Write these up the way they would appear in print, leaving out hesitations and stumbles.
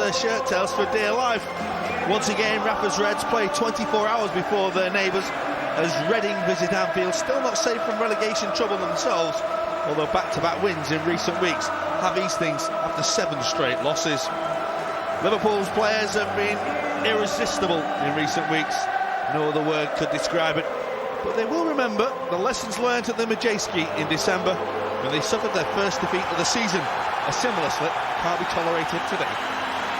their shirt tails for dear life. Once again, Rafa's Reds play 24 hours before their neighbours as Reading visit Anfield, still not safe from relegation trouble themselves, although back-to-back wins in recent weeks have eased things after 7 straight losses. Liverpool's players have been irresistible in recent weeks, no other word could describe it, but they will remember the lessons learned at the Matějovský in December when they suffered their first defeat of the season. A similar slip can't be tolerated today.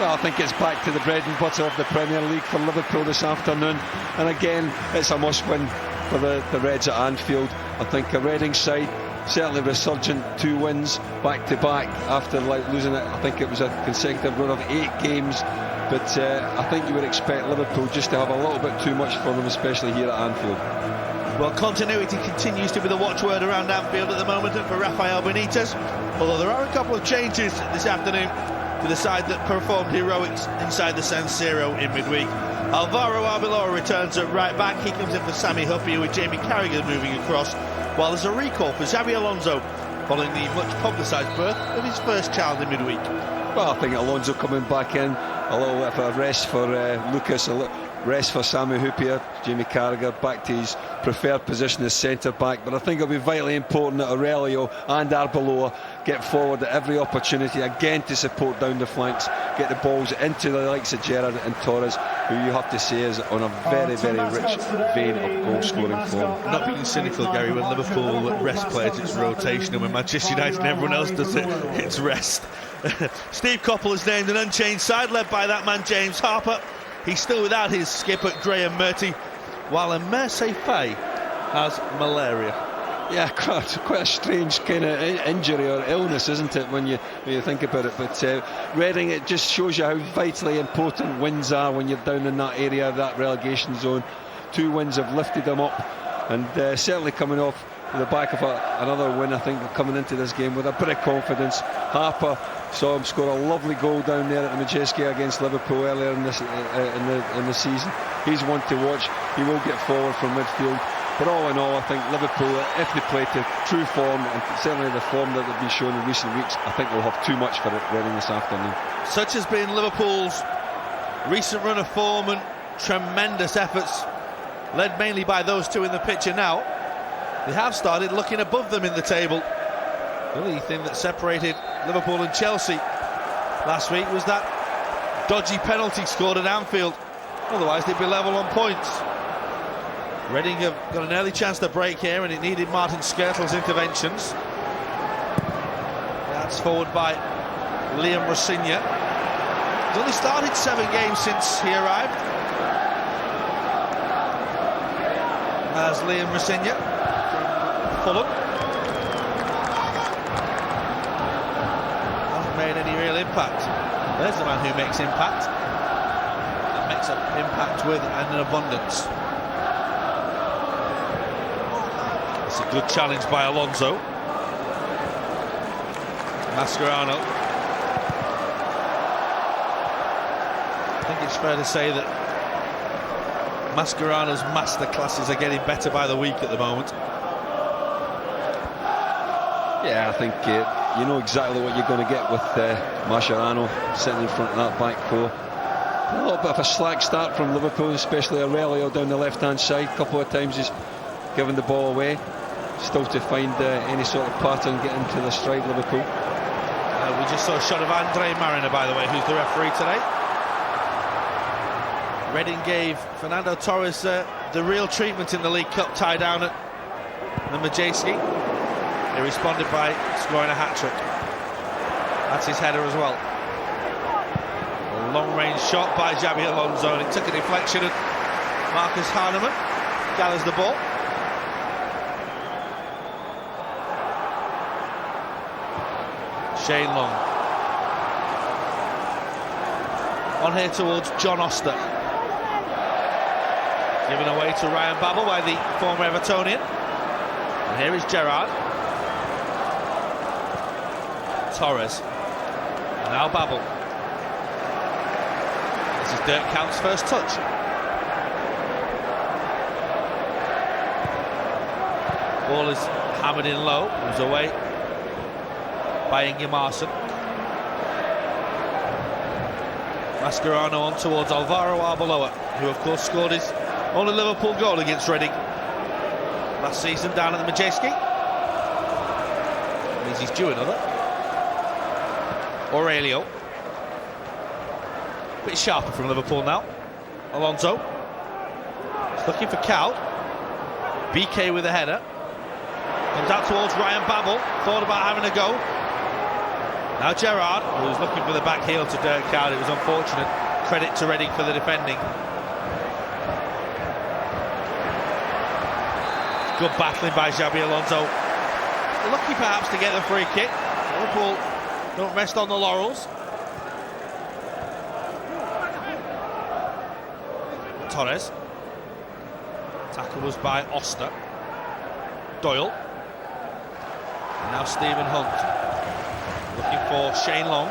Well, I think it's back to the bread and butter of the Premier League for Liverpool this afternoon, and again it's a must-win for the Reds at Anfield. I think a Reading side certainly resurgent, 2 wins back-to-back after losing it. I think it was a consecutive run of 8 games, but I think you would expect Liverpool just to have a little bit too much for them, especially here at Anfield. Well, continuity continues to be the watchword around Anfield at the moment for Rafael Benítez, although there are a couple of changes this afternoon to the side that performed heroics inside the San Siro in midweek. Alvaro Arbeloa returns at right back. He comes in for Hyypiä with Jamie Carragher moving across, while there's a recall for Xabi Alonso following the much publicised birth of his first child in midweek. Well, I think Alonso coming back in, a little bit of a rest for Lucas, a rest for Hyypiä, Jamie Carragher back to his preferred position as centre-back, but I think it'll be vitally important that Aurélio and Arbeloa get forward at every opportunity again to support down the flanks, get the balls into the likes of Gerrard and Torres, who you have to say is on a very, very rich vein of goal-scoring form. Not being cynical, Gary, when Liverpool rest players it's rotation, and when Manchester United and everyone else does it, it's rest. Steve Coppell has named an unchanged side led by that man James Harper. He's still without his skipper Graham Murty, while Emerse Faye has malaria. Yeah, quite a strange kind of injury or illness, isn't it, when you think about it? But Reading, it just shows you how vitally important wins are when you're down in that area, that relegation zone. 2 wins have lifted them up, and certainly coming off the back of another win, I think, coming into this game with a bit of confidence. Harper saw him score a lovely goal down there at the Matějovský against Liverpool earlier in the season. He's one to watch. He will get forward from midfield. But all in all, I think Liverpool, if they play to true form, and certainly the form that they've been shown in recent weeks, I think we'll have too much for it Reading this afternoon. Such has been Liverpool's recent run of form and tremendous efforts, led mainly by those 2 in the picture now. They have started looking above them in the table. The only thing that separated Liverpool and Chelsea last week was that dodgy penalty scored at Anfield. Otherwise they'd be level on points. Reading have got an early chance to break here, and it needed Martin Škrtel's interventions. That's forward by Liam Rosenior. He's only started 7 games since he arrived. As Liam Rosenior from Fulham hasn't made any real impact. There's the man who makes impact, and makes an impact with an abundance. It's a good challenge by Alonso. Mascherano. I think it's fair to say that Mascherano's masterclasses are getting better by the week at the moment. Yeah, I think you know exactly what you're going to get with Mascherano sitting in front of that back 4. A little bit of a slack start from Liverpool, especially Aurélio down the left-hand side. A couple of times he's given the ball away. Still to find any sort of pattern getting to the stride, Liverpool. We just saw a shot of Andre Mariner, by the way, who's the referee today. Reading gave Fernando Torres the real treatment in the League Cup tie down at the Matějovský. He responded by scoring a hat-trick. That's his header as well. A long-range shot by Xabi Alonso, and it took a deflection, and Marcus Hahnemann gathers the ball. Shane Long. On here towards John Oster. Given away to Ryan Babel by the former Evertonian. And here is Gerrard. Torres. And now Babel. This is Dirk Kuyt's first touch. Ball is hammered in low. Moves away by Ingimarsson. Mascherano on towards Alvaro Arbeloa, who of course scored his only Liverpool goal against Reading last season down at the Matějovský. Means he's due another. Aurélio. Bit sharper from Liverpool now. Alonso. He's looking for Kuijt. Bikey with a header. Comes out towards Ryan Babel. Thought about having a go. Now Gerrard, who's looking for the back heel to Kuijt. It was unfortunate. Credit to Reading for the defending. Good battling by Xabi Alonso. Lucky perhaps to get the free kick. Liverpool don't rest on the laurels. Torres. Tackle was by Oster. Doyle. And now Stephen Hunt. Looking for Shane Long.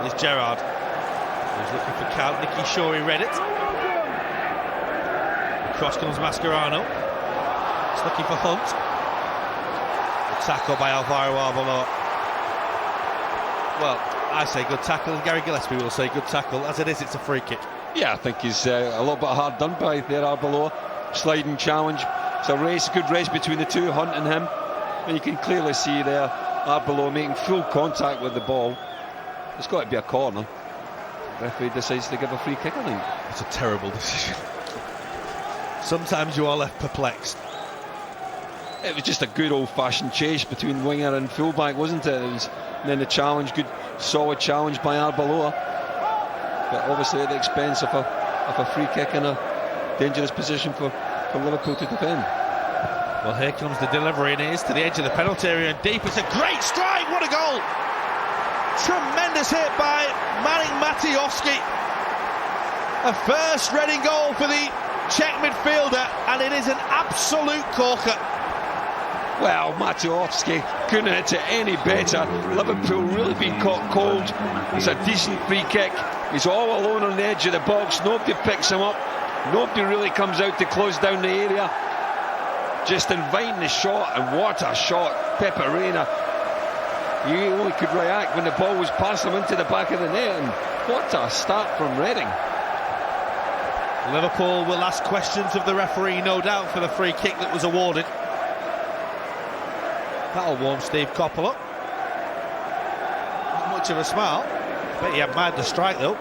There's Gerrard. He's looking for Kuijt. Shorey read it. Across comes Mascherano. He's looking for Hunt. A tackle by Alvaro Arbeloa. Well, I say good tackle. Gary Gillespie will say good tackle. As it is, it's a free kick. Yeah, I think he's a little bit hard done by there, Arbeloa. Sliding challenge. It's a race, good race between the two, Hunt and him. And you can clearly see there Arbeloa making full contact with the ball. It's got to be a corner. The referee decides to give a free kick, I think. It's a terrible decision. Sometimes you are left perplexed. It was just a good old-fashioned chase between winger and fullback, wasn't it? And then the challenge, good solid challenge by Arbeloa, but obviously at the expense of a free kick in a dangerous position for Liverpool to defend. Well, here comes the delivery, and it is to the edge of the penalty area and deep. It's a great strike. What a goal! Tremendous hit by Matějovský. A first Reading goal for the Czech midfielder, and it is an absolute corker. Well, Matějovský couldn't hit it any better. Liverpool really been caught cold. It's a decent free kick. He's all alone on the edge of the box. Nobody picks him up. Nobody really comes out to close down the area. Just inviting the shot, and what a shot. Reina. He only could react when the ball was passed him into the back of the net, and what a start from Reading. Liverpool will ask questions of the referee, no doubt, for the free kick that was awarded. That'll warm Steve Coppell up. Not much of a smile. Bet he admired the strike, though.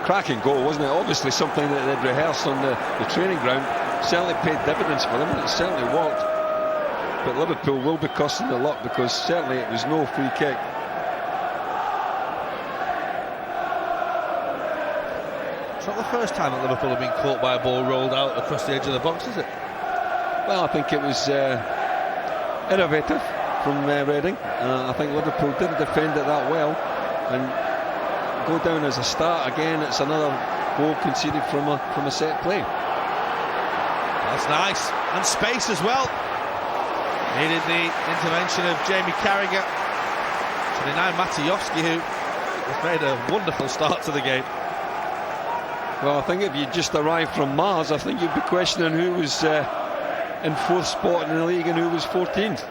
Cracking goal, wasn't it? Obviously something that they'd rehearsed on the training ground. Certainly paid dividends for them, and it certainly worked. But Liverpool will be costing a lot, because certainly it was no free kick. It's not the first time that Liverpool have been caught by a ball rolled out across the edge of the box, is it? Well, I think it was innovative from Reading. I think Liverpool didn't defend it that well, and go down as a start again. It's another goal conceded from a set play. That's nice, and space as well. Needed the intervention of Jamie Carragher. So now Matějovský, who has made a wonderful start to the game. Well, I think if you just arrived from Mars, I think you'd be questioning who was in 4th spot in the league and who was 14th.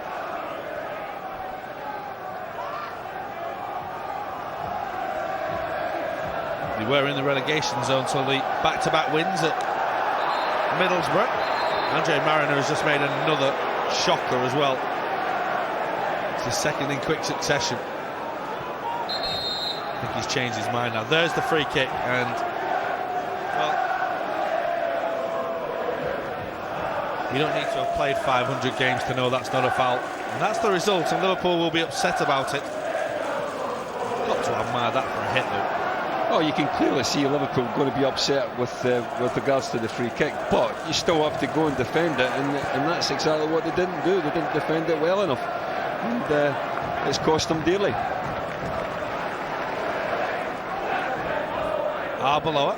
They were in the relegation zone until the back-to-back wins at Middlesbrough. Andre Mariner has just made another shocker as well. It's his second in quick succession. I think he's changed his mind now. There's the free kick, and well, you don't need to have played 500 games to know that's not a foul, and that's the result, and Liverpool will be upset about it. Got to admire that for a hit, though. Oh, you can clearly see Liverpool going to be upset with regards to the free kick, but you still have to go and defend it, and that's exactly what they didn't do. They didn't defend it well enough, and it's cost them dearly. Arbeloa.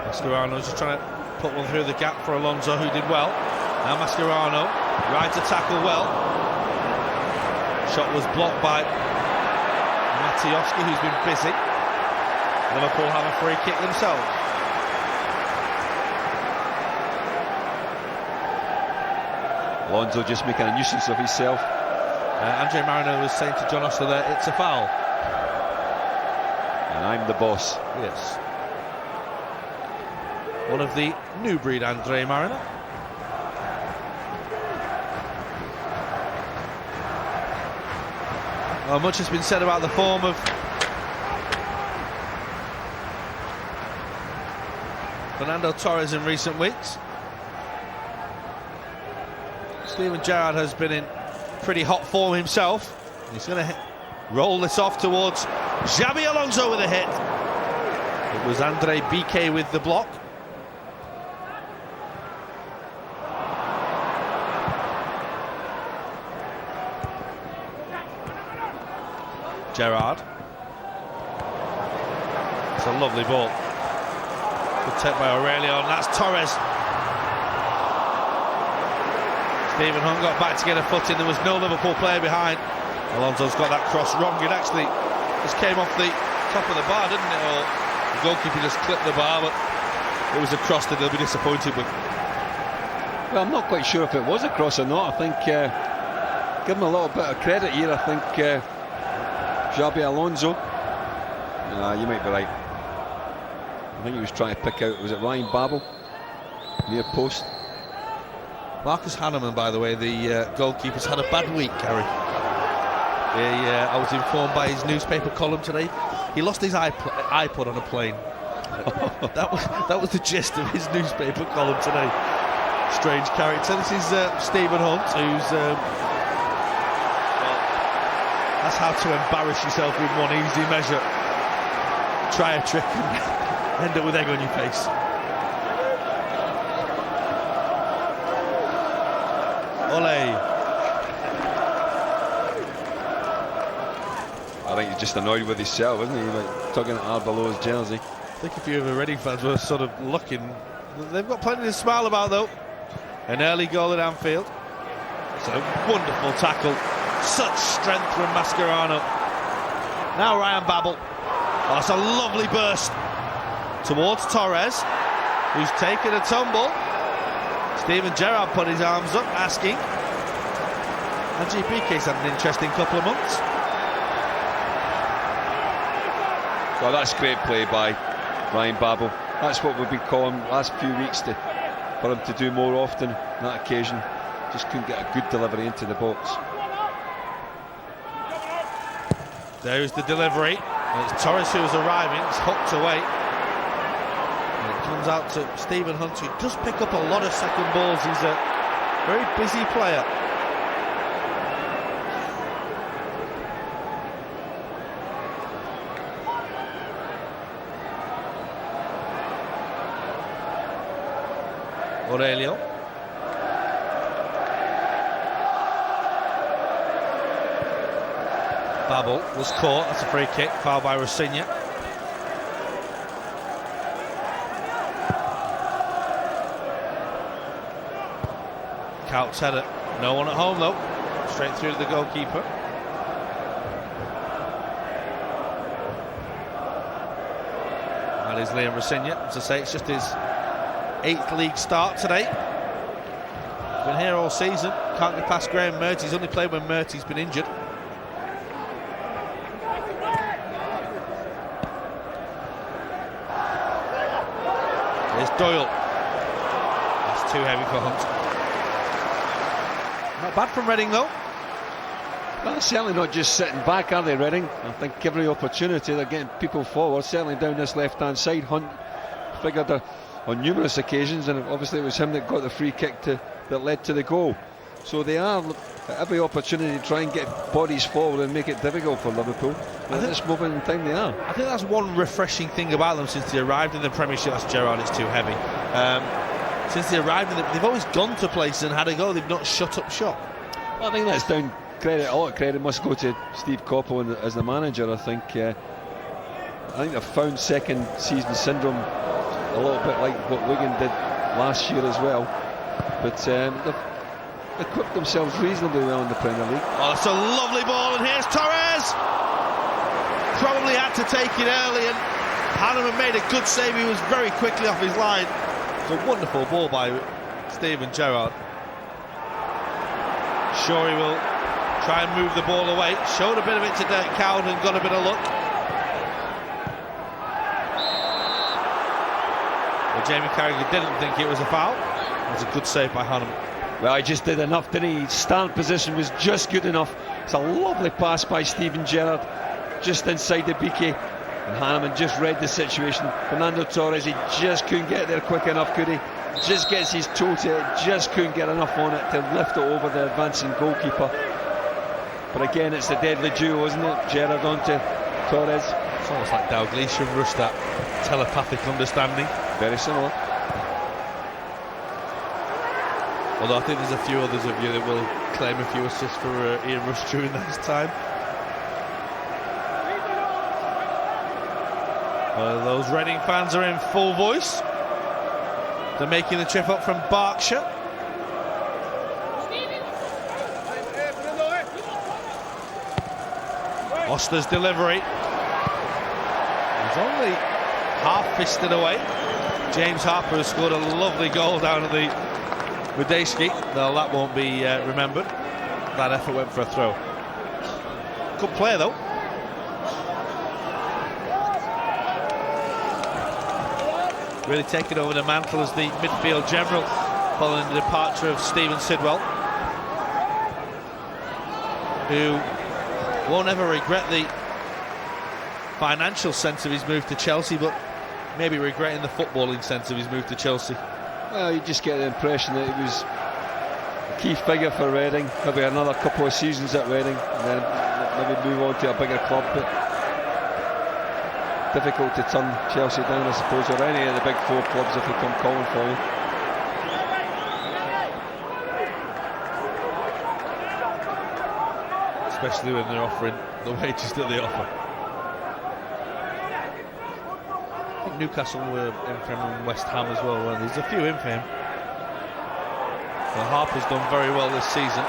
Mascherano just trying to put one through the gap for Alonso, who did well. Now Mascherano, right to tackle well. Shot was blocked by Matějovský, who's been busy. Liverpool have a free kick themselves. Alonso just making a nuisance of himself. Andre Marino was saying to John Oster there, it's a foul. And I'm the boss. Yes. One of the new breed Andre Marino. Well, much has been said about the form of Fernando Torres in recent weeks. Steven Gerrard has been in pretty hot form himself. He's going to roll this off towards Xabi Alonso with a hit. It was Bikey with the block. Gerrard. It's a lovely ball. Good take by Aurélio, and that's Torres. Stephen Hunt got back to get a foot in. There was no Liverpool player behind. Alonso's got that cross wrong. It actually just came off the top of the bar, didn't it? Or the goalkeeper just clipped the bar, but it was a cross that they'll be disappointed with. Well, I'm not quite sure if it was a cross or not. I think give him a little bit of credit here. I think Xabi Alonso. You might be right. I think he was trying to pick out, was it Ryan Babel? Near post. Marcus Hahnemann, by the way, the goalkeeper's had a bad week, Harry. I was informed by his newspaper column today. He lost his iPod on a plane. that was the gist of his newspaper column today. Strange character. This is Stephen Hunt, who's well, that's how to embarrass yourself with one easy measure. Try a trick and end up with egg on your face. Ole. I think he's just annoyed with himself, isn't he? Like tugging at Arbeloa's jersey. I think a few of the Reading fans were sort of looking. They've got plenty to smile about, though. An early goal at Anfield. It's a wonderful tackle. Such strength from Mascherano. Now Ryan Babel. Oh, it's a lovely burst towards Torres, who's taken a tumble. Steven Gerrard put his arms up, asking. And Bikey's had an interesting couple of months. Well, that's great play by Ryan Babel. That's what we've been calling last few weeks for him to do more often on that occasion. Just couldn't get a good delivery into the box. There's the delivery. And it's Torres who is arriving. It's hooked away. And it comes out to Stephen Hunt, who does pick up a lot of second balls. He's a very busy player. Aurélio. Babel was caught. That's a free kick. Foul by Rosenior. Couch header. No one at home though. Straight through to the goalkeeper. That is Liam Rosenior. As I say, it's just his 8th league start today. Been here all season. Can't get past Graham Mertz. He's only played when Mertzy's been injured. There's Doyle. That's too heavy for Hunt. Not bad from Reading though. Well, certainly not just sitting back, are they, Reading? I think every opportunity they're getting people forward, certainly down this left-hand side. Hunt figured on numerous occasions, and obviously it was him that got the free kick that led to the goal. So they are at every opportunity to try and get bodies forward and make it difficult for Liverpool. At this moment in time they are. I think that's one refreshing thing about them since they arrived in the Premiership. That's Gerrard, it's too heavy. Since they arrived, they've always gone to places and had a go. They've not shut up shop. Well, I think that's down credit. All credit must go to Steve Coppell as the manager. I think they've found second season syndrome a little bit like what Wigan did last year as well. but they've equipped themselves reasonably well in the Premier League. Oh, it's a lovely ball, and here's Torres. Probably had to take it early, and Hahnemann made a good save. He was very quickly off his line. It's a wonderful ball by Steven Gerrard. Shorey will try and move the ball away. Showed a bit of it to Dirk Cowden and got a bit of luck. But Jamie Carragher didn't think it was a foul. It was a good save by Hahnemann. Well, he just did enough, didn't he? His stand position was just good enough. It's a lovely pass by Steven Gerrard, just inside the Bikey. And Hahnemann just read the situation. Fernando Torres, he just couldn't get there quick enough, could he? Just gets his toe to it, just couldn't get enough on it to lift it over the advancing goalkeeper. But again, it's the deadly duo, isn't it? Gerrard onto Torres. It's almost like Dalglish and Rush, that telepathic understanding. Very similar. Although I think there's a few others of you that will claim a few assists for Ian Rush during his time. Those Reading fans are in full voice. They're making the trip up from Berkshire. Oster's delivery. He's only half-fisted away. James Harper has scored a lovely goal down at the Medeski. No, that won't be remembered. That effort went for a throw. Good player though. Really taking over the mantle as the midfield general following the departure of Stephen Sidwell, who won't ever regret the financial sense of his move to Chelsea, but maybe regretting the footballing sense of his move to Chelsea. Well, you just get the impression that he was a key figure for Reading, maybe another couple of seasons at Reading, and then maybe move on to a bigger club. But difficult to turn Chelsea down, I suppose, or any of the big four clubs if they come calling for you. Especially when they're offering the wages that they offer. I think Newcastle were in for him and West Ham as well. Well, there's a few in for him. Well, Harper's done very well this season.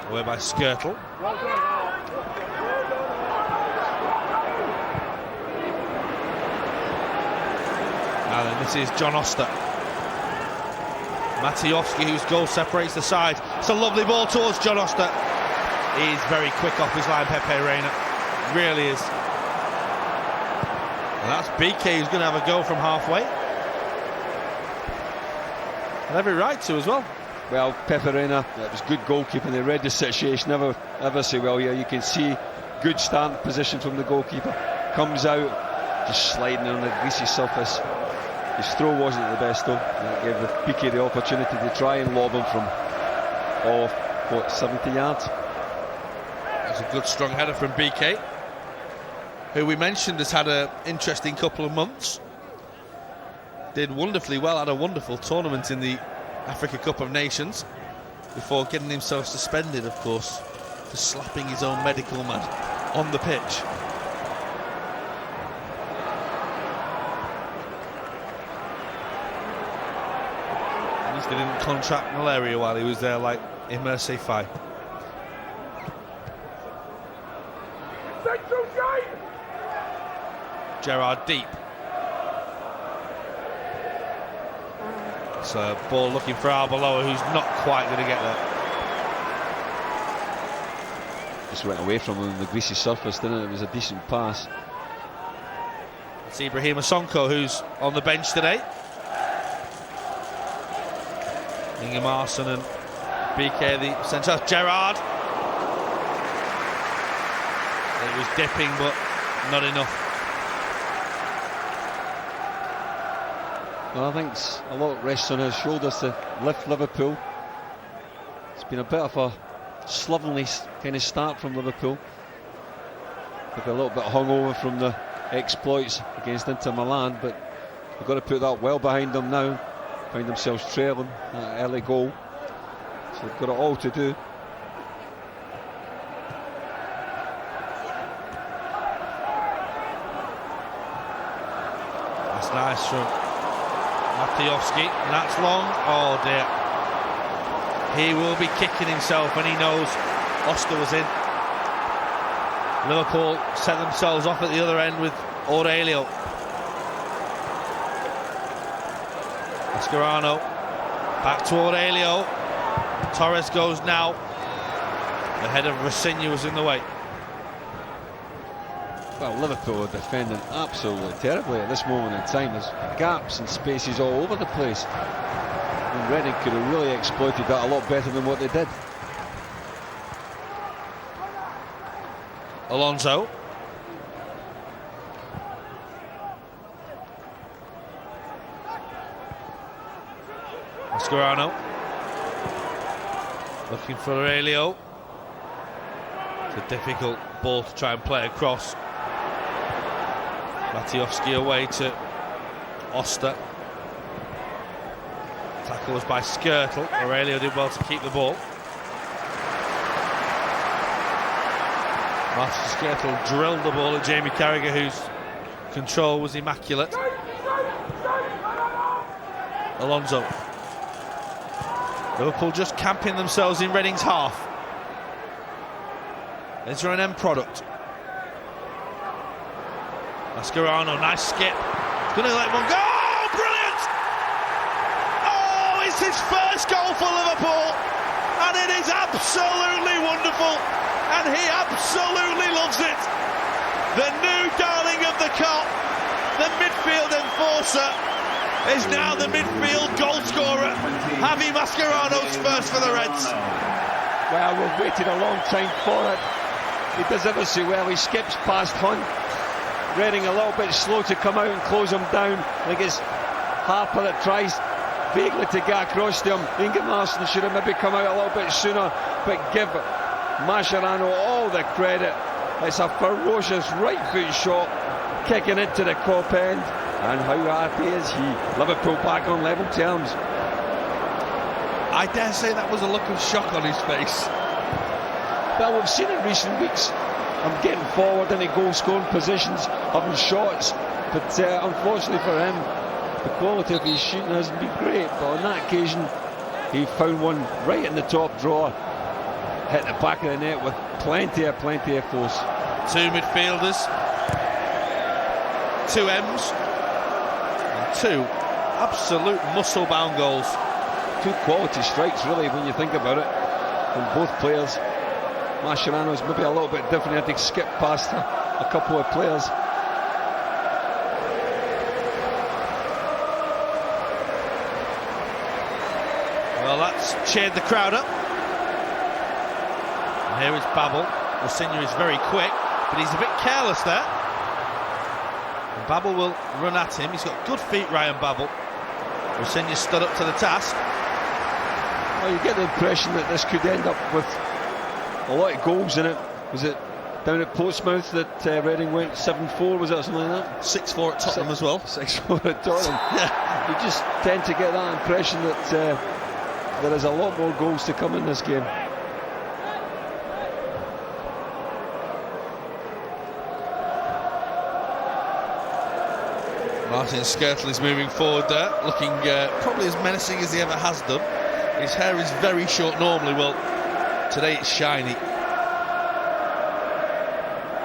Away by Škrtel. Now then, this is John Oster. Matějovský, whose goal separates the side. It's a lovely ball towards John Oster. He's very quick off his line, Pepe Reina. Really is. And that's Bikey, who's going to have a go from halfway. And every right to as well. Well, Pepe Reina, that was good goalkeeping. They read the situation ever so well here. You can see good starting position from the goalkeeper. Comes out, just sliding on the greasy surface. His throw wasn't the best though. That gave the Bikey the opportunity to try and lob him from 70 yards. That's a good strong header from Bikey, who we mentioned has had an interesting couple of months. Did wonderfully well, had a wonderful tournament in the Africa Cup of Nations before getting himself suspended, of course, for slapping his own medical man on the pitch. At least he didn't contract malaria while he was there, like Immerse Faye. Gerrard deep. It's a ball looking for Arbeloa, who's not quite going to get there. Just went away from him on the greasy surface, didn't it? It was a decent pass. It's Ingimarsson who's on the bench today. Ingimarsson and BK, the centre. Gerrard. It was dipping, but not enough. Well, I think a lot rests on his shoulders to lift Liverpool. It's been a bit of a slovenly kind of start from Liverpool. Maybe a little bit hungover from the exploits against Inter Milan, but they've got to put that well behind them now. Find themselves trailing that early goal, so they've got it all to do. nice from Matějovský, and that's long. Oh dear. He will be kicking himself when he knows Oster was in. Liverpool set themselves off at the other end with Aurélio. Mascherano back to Aurélio. Torres goes now. The head of Rosenior was in the way. Well, Liverpool are defending absolutely terribly at this moment in time. There's gaps and spaces all over the place. And Reading could have really exploited that a lot better than what they did. Alonso. Mascherano. Looking for Aurélio. It's a difficult ball to try and play across. Matějovský away to Oster. Tackle was by Škrtel. Aurélio did well to keep the ball. Škrtel drilled the ball at Jamie Carragher, whose control was immaculate. Alonso. Liverpool just camping themselves in Reading's half. Is there an end product? Mascherano, nice skip. He's going to let one go. Oh, brilliant! Oh, it's his first goal for Liverpool, and it is absolutely wonderful, and he absolutely loves it. The new darling of the Kop, the midfield enforcer, is now the midfield goal scorer. Xabi Mascherano's first for the Reds. Well, we've waited a long time for it. He does ever so well. He skips past Hunt. Reading a little bit slow to come out and close him down. I think it's Harper that tries vaguely to get across to him. Ingimarsson should have maybe come out a little bit sooner, but give Mascherano all the credit. It's a ferocious right foot shot kicking into the Coppell end, and how happy is he? Liverpool back on level terms. I dare say that was a look of shock on his face. Well, we've seen in recent weeks I'm getting forward into goal-scoring positions, having shots, but unfortunately for him, the quality of his shooting hasn't been great. But on that occasion, he found one right in the top drawer, hit the back of the net with plenty of force. Two midfielders, two M's, and two absolute muscle-bound goals. Two quality strikes, really, when you think about it, from both players. Mascherano's maybe a little bit different. He had to skip past a couple of players. Well, that's cheered the crowd up. And here is Babel. Rosenior is very quick, but he's a bit careless there. And Babel will run at him. He's got good feet, Ryan Babel. Rosenior stood up to the task. Well, you get the impression that this could end up with a lot of goals in it. Was it down at Portsmouth that Reading went 7-4, was it, or something like that? 6-4 at Tottenham as well. 6-4 at Tottenham. Yeah. You just tend to get that impression that there is a lot more goals to come in this game. Martin Škrtel is moving forward there, looking probably as menacing as he ever has done. His hair is very short normally. Well, today it's shiny.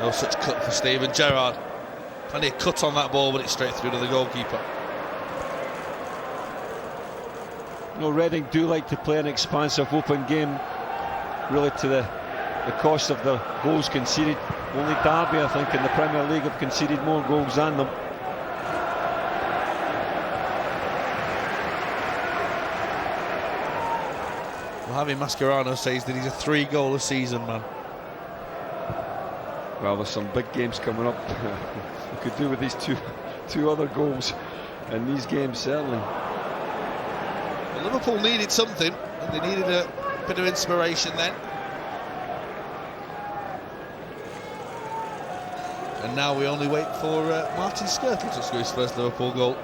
No such cut for Steven Gerrard. Plenty of cut on that ball, but it's straight through to the goalkeeper. You know, Reading do like to play an expansive open game, really to the cost of their goals conceded. Only Derby, I think, in the Premier League have conceded more goals than them. Well, Xabi Mascherano says that he's a 3-goal-a-season man. Well, there's some big games coming up. We could do with these two other goals in these games, certainly. Well, Liverpool needed something, and they needed a bit of inspiration then. And now we only wait for Martin Škrtel to score his first Liverpool goal.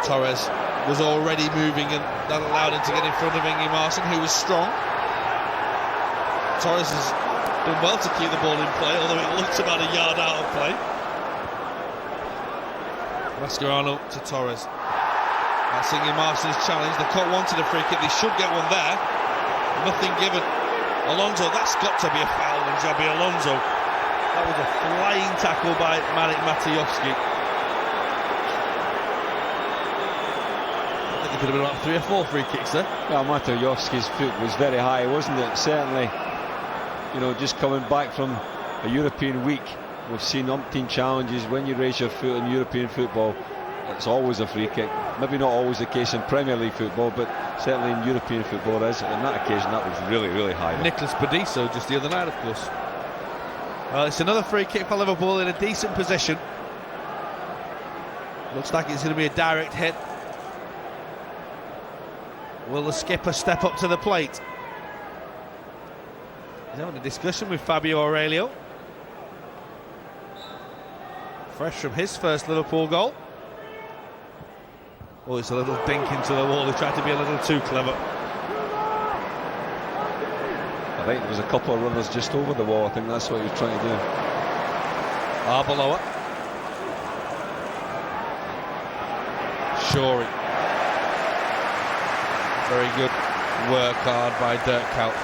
Torres was already moving, and that allowed him to get in front of Ingimarsson, who was strong. Torres has done well to keep the ball in play, although it looks about a yard out of play. Mascherano to Torres. That's Ingimarsson's challenge. The Coppell wanted a free kick. They should get one there. Nothing given. Alonso, that's got to be a foul on Xabi Alonso. That was a flying tackle by Matějovský. I think there could have been about 3 or 4 free kicks there. Well, Matějovský's foot was very high, wasn't it? Certainly, you know, just coming back from a European week, we've seen umpteen challenges. When you raise your foot in European football, it's always a free kick. Maybe not always the case in Premier League football, but certainly in European football it is. On that occasion, that was really, really high. Nicholas Bediso just the other night, of course. Well, it's another free kick for Liverpool in a decent position. Looks like it's going to be a direct hit. Will the skipper step up to the plate? He's having a discussion with Fábio Aurélio. Fresh from his first Liverpool goal. Oh, it's a little dink into the wall. He tried to be a little too clever. I think there was a couple of runners just over the wall. I think that's what he was trying to do. Arbeloa. Shorey. Very good work hard by Dirk Kuyt.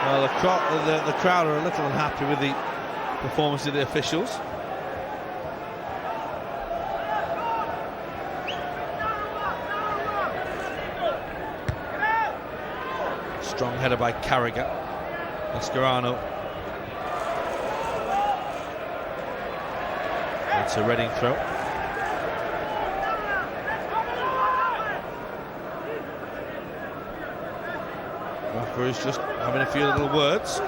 Well, the crowd are a little unhappy with the performance of the officials. Strong header by Carragher. Mascherano. It's a Reading throw. Referee's just having a few little words.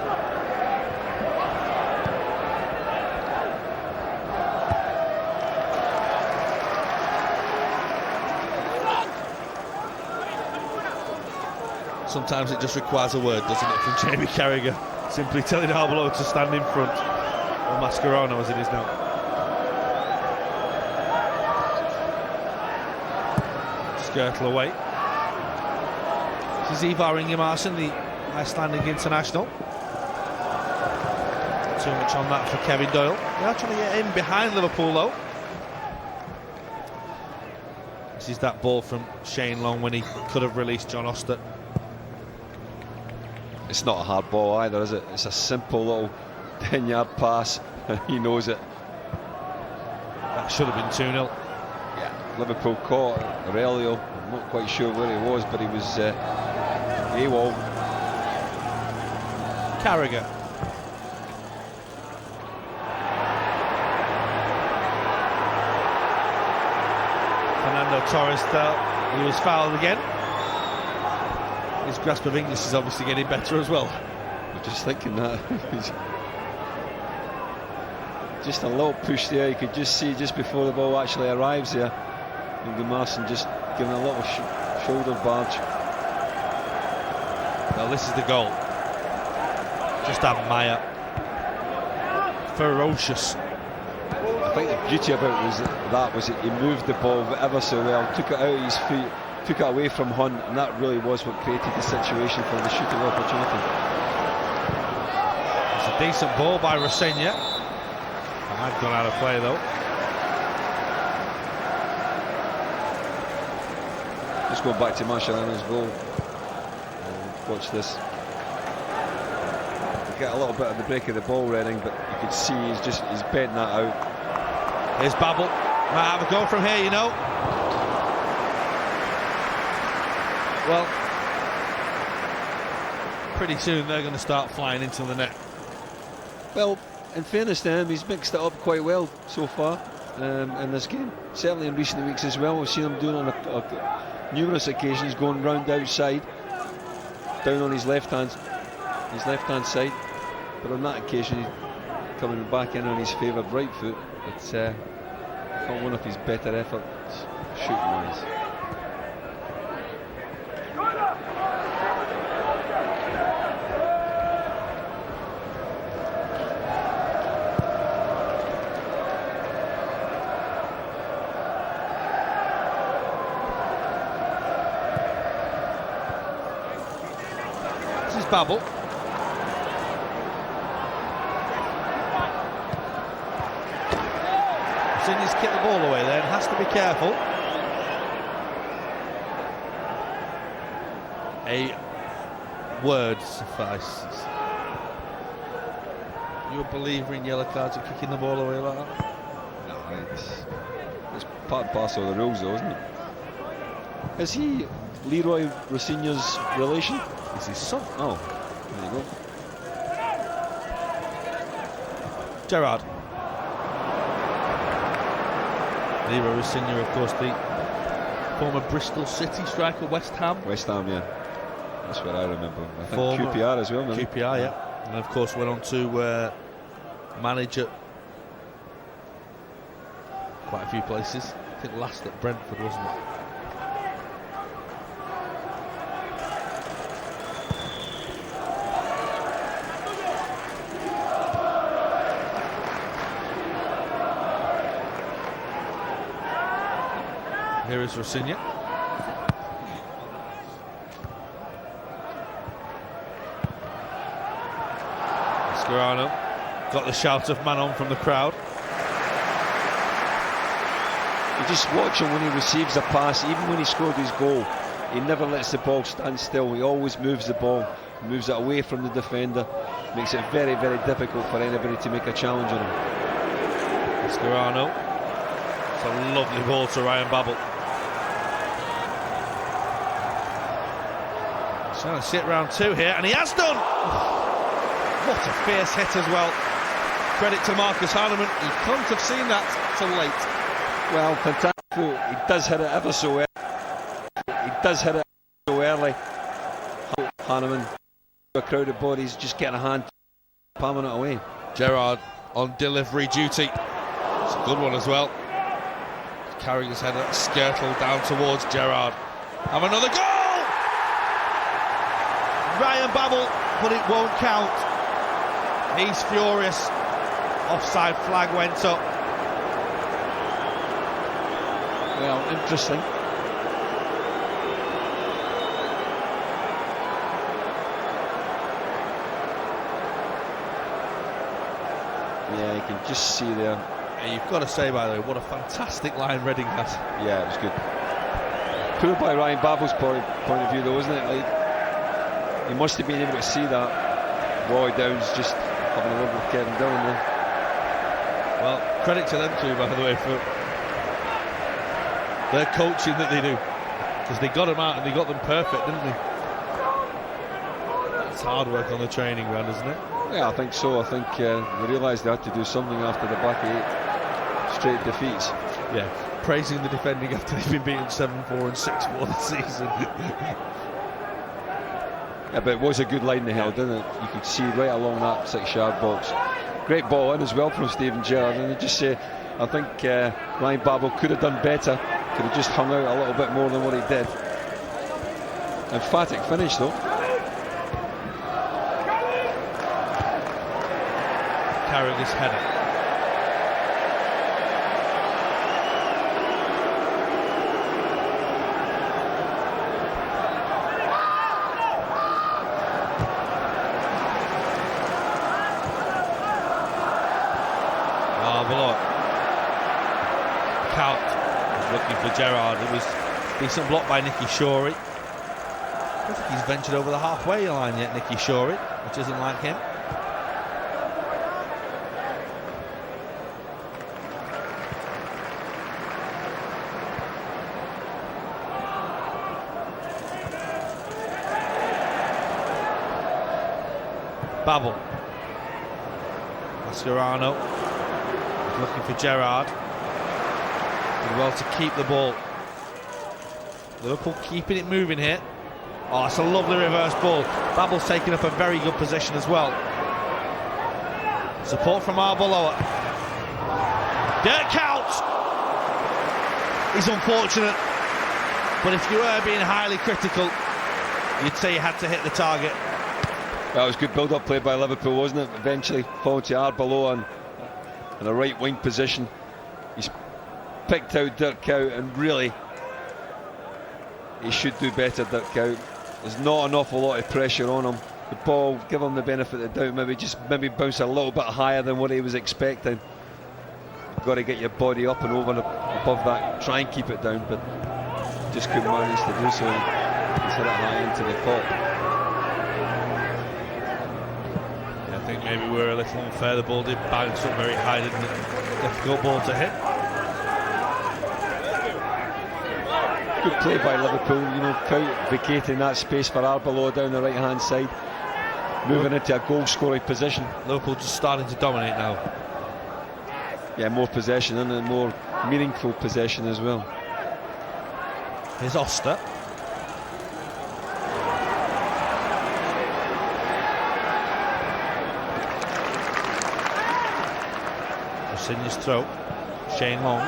Sometimes it just requires a word, doesn't it, from Jamie Carragher, simply telling Arbeloa to stand in front, or Mascherano as it is now. Škrtel away. This is Ivar Ingimarsson, the Icelandic international. Too much on that for Kevin Doyle. They are trying to get in behind Liverpool though. This is that ball from Shane Long when he could have released John Oster. It's not a hard ball either, is it? It's a simple little 10-yard pass. He knows it. That should have been 2-0. Yeah, Liverpool caught Aurélio. I'm not quite sure where he was, but he was AWOL. Carragher. Fernando Torres felt he was fouled again. His grasp of English is obviously getting better as well. I'm just thinking that. Just a little push there, you could just see just before the ball actually arrives there. Ingimarsson just giving a little shoulder barge. Well, this is the goal. Just admire. Ferocious. I think the beauty about that was that he moved the ball ever so well, took it out of his feet, took it away from Hunt, and that really was what created the situation for the shooting opportunity. It's a decent ball by Rosenior. I've gone out of play though. Just going back to Mascherano's goal. Watch this. Get a little bit of the break of the ball, Reading, but you could see he's bent that out. Here's Babel. Might have a go from here, you know. Well, pretty soon they're going to start flying into the net. Well, in fairness to him, he's mixed it up quite well so far in this game. Certainly in recent weeks as well. We've seen him doing on numerous occasions, going round outside, down on his left hand side. But on that occasion, he's coming back in on his favoured right foot. It's not one of his better efforts shooting-wise. Babel. Rosenior's kicked the ball away there and has to be careful. A word suffices. You a believer in yellow cards and kicking the ball away like that? No, it's part and parcel of the rules, though, isn't it? Is he Leroy Rosenior's relation? It's his son. Oh, there you go. Gerrard. Leroy Rosenior, of course, the former Bristol City striker, West Ham. West Ham, yeah. That's what I remember. I think Former QPR as well, maybe. QPR, yeah. And of course went on to manage at quite a few places. I think last at Brentford, wasn't it? Here is Rosenior. Mascherano got the shout of man on from the crowd. You just watch him when he receives a pass, even when he scored his goal. He never lets the ball stand still. He always moves the ball, moves it away from the defender, makes it very, very difficult for anybody to make a challenge on him. Mascherano. It's a lovely ball to Ryan Babel. He's trying to sit round two here, and he has done! What a fierce hit as well. Credit to Marcus Hahnemann. He couldn't have seen that till late. Well, fantastic. He does hit it ever so early. Hahnemann, a crowded body's just getting a hand, palming it away. Gerrard on delivery duty. It's a good one as well. Carrying his head at Škrtel down towards Gerrard. Have another goal! Ryan Babel, but it won't count. He's furious. Offside flag went up. Well, interesting. Yeah, you can just see there. And you've got to say, by the way, what a fantastic line Reading has. Yeah, it was good. Poor by Ryan Babel's point of view, though, isn't it? Like, he must have been able to see that. Roy Downs just having a word with Kevin Dillon there. Well, credit to them too, by the way, for their coaching that they do, because they got them out and they got them perfect, didn't they? That's hard work on the training ground, isn't it? Yeah, I think so. I think they realised they had to do something after the back 8 straight defeats. Yeah, praising the defending after they've been beaten 7-4 and 6-4 this season. Yeah, but it was a good line they held, didn't it? You could see right along that 6-yard box. Great ball in as well from Steven Gerrard, and they just say, I think Ryan Babel could have done better, could have just hung out a little bit more than what he did. Emphatic finish though. Carragher's header. Arbeloa. Count was looking for Gerrard. It was a decent block by Shorey. I don't think he's ventured over the halfway line yet, Shorey, which isn't like him. Babel. Mascherano looking for Gerrard. Did well to keep the ball. Liverpool keeping it moving here. Oh, it's a lovely reverse ball. Babel's taking up a very good position as well. Support from Arbeloa. Dirk counts. He's unfortunate, but if you were being highly critical, you'd say you had to hit the target. That was good build-up play by Liverpool, wasn't it? Eventually falling to Arbeloa in a right wing position. He's picked out Dirk Kuyt, and really he should do better, Dirk Kuyt. There's not an awful lot of pressure on him. the ball, give him the benefit of the doubt, maybe bounce a little bit higher than what he was expecting. You've got to get your body up and over and above that, try and keep it down, but just couldn't manage to do so. He's hit it high into the top. Yeah, I think maybe we were a little unfair. The ball did bounce up very high, didn't it? Difficult ball to hit. Good play by Liverpool, you know, vacating that space for Arbeloa down the right hand side, moving into a goal scoring position. Liverpool just starting to dominate now. Yeah, more possession and a more meaningful possession as well. Here's Oster. Rosenior's throw. Shane Long.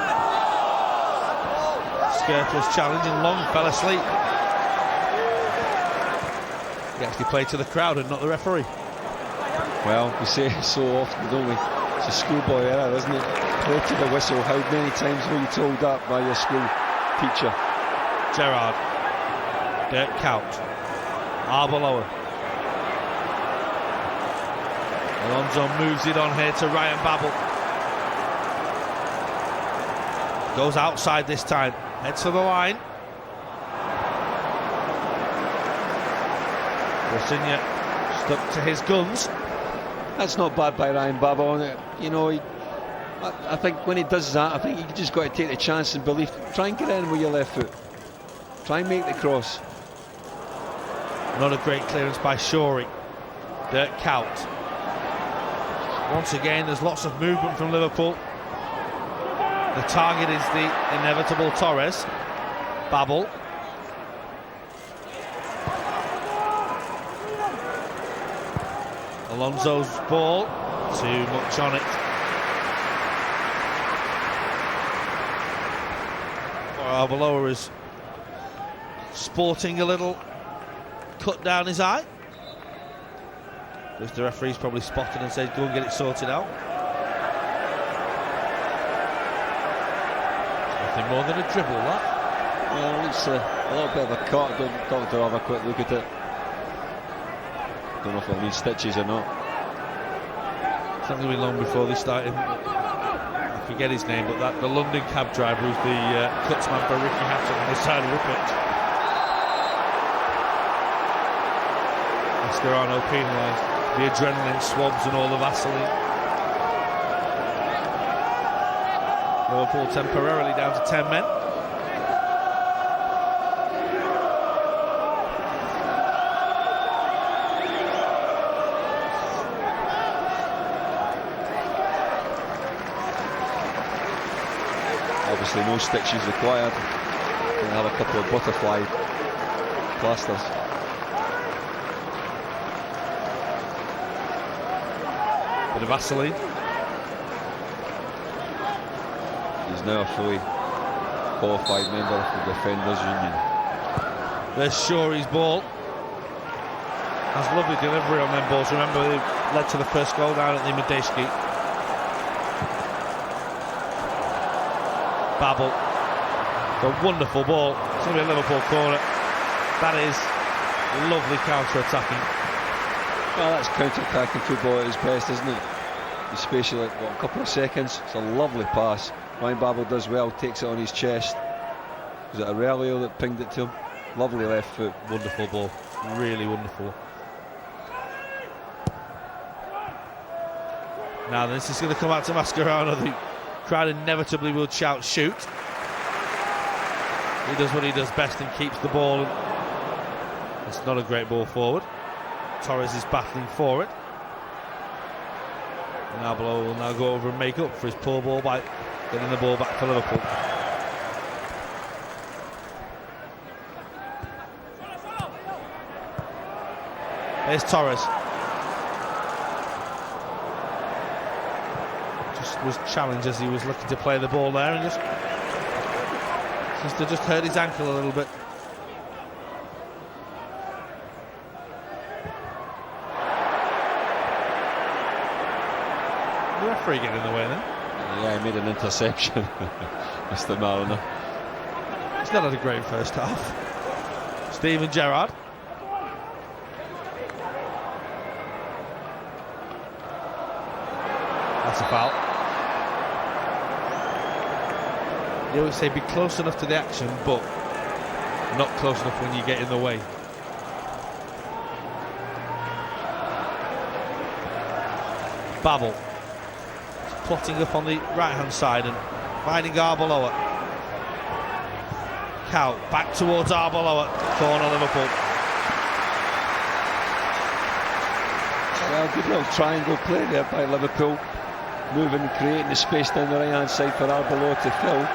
Škrtel's challenge and Long fell asleep. He actually played to the crowd and not the referee. Well, we say it so often, don't we? It's a schoolboy error, isn't it? Play to the whistle. How many times were you told that by your school teacher? Gerrard. Dirk Kuyt. Arbeloa. Alonso moves it on here to Ryan Babel. Goes outside this time. Heads for the line. Rosenior stuck to his guns. That's not bad by Ryan Babel. You know, I think when he does that, I think you just got to take the chance and believe. Try and get in with your left foot. Try and make the cross. Not a great clearance by Shorey. Dirk Kuyt. Once again, there's lots of movement from Liverpool. The target is the inevitable Torres. Babel. Alonso's ball. Too much on it. Arbeloa is sporting a little cut down his eye, which the referee's probably spotted and said, go and get it sorted out. Nothing more than a dribble, that. Well, it's a little bit of a cut. Don't have a quick look at it. Don't know if it'll need stitches or not. It's not going to be long before they start him. I forget his name, but the London cab driver who's the cutsman for Ricky Hatton on this side of the pitch. Mascherano penalised. The adrenaline swabs and all the Vaseline. Liverpool temporarily down to 10 men. Obviously no stitches required. We'll have a couple of butterfly plasters. Bit of Vaseline. He's now a fully qualified member of the Defenders Union. There's Shorey's ball. Has lovely delivery on them balls. Remember, they led to the first goal down at the Matějovský. Babel. A wonderful ball. It's going to be a Liverpool corner. That is lovely counter-attacking. Well, that's counter-attacking football at its best, isn't it? Especially like, a couple of seconds. It's a lovely pass. Ryan Babel does well, takes it on his chest. Was it Aurelio that pinged it to him? Lovely left foot. Wonderful ball. Really wonderful. Now this is going to come out to Mascherano. The crowd inevitably will shout, shoot. He does what he does best and keeps the ball. It's not a great ball forward. Torres is battling for it. And Arbeloa will now go over and make up for his poor ball by getting the ball back for Liverpool. There's Torres. Just was challenged as he was looking to play the ball there, and just hurt his ankle a little bit. The referee getting in the way then. Yeah, he made an interception, Mr. Mariner. He's not had a great first half. Steven Gerrard. That's a foul. You always say be close enough to the action, but not close enough when you get in the way. Babel plotting up on the right hand side and finding Arbeloa. Cow back towards Arbeloa. Corner Liverpool. Well, good little triangle play there by Liverpool, moving, creating the space down the right hand side for Arbeloa to fill.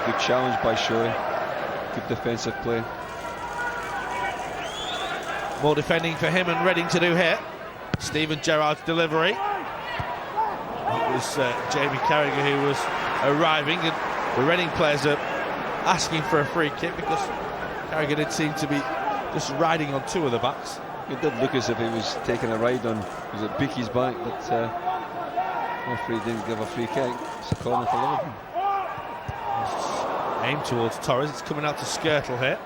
Good challenge by Shorey. Good defensive play. More defending for him and Reading to do here. Steven Gerrard's delivery. It was Jamie Carragher who was arriving, and the Reading players are asking for a free kick because Carragher did seem to be just riding on two of the backs. It did look as if he was taking a ride on, was it Bikey's back, but referee didn't give a free kick. It's a corner for Liverpool. Aimed towards Torres. It's coming out to Škrtel here.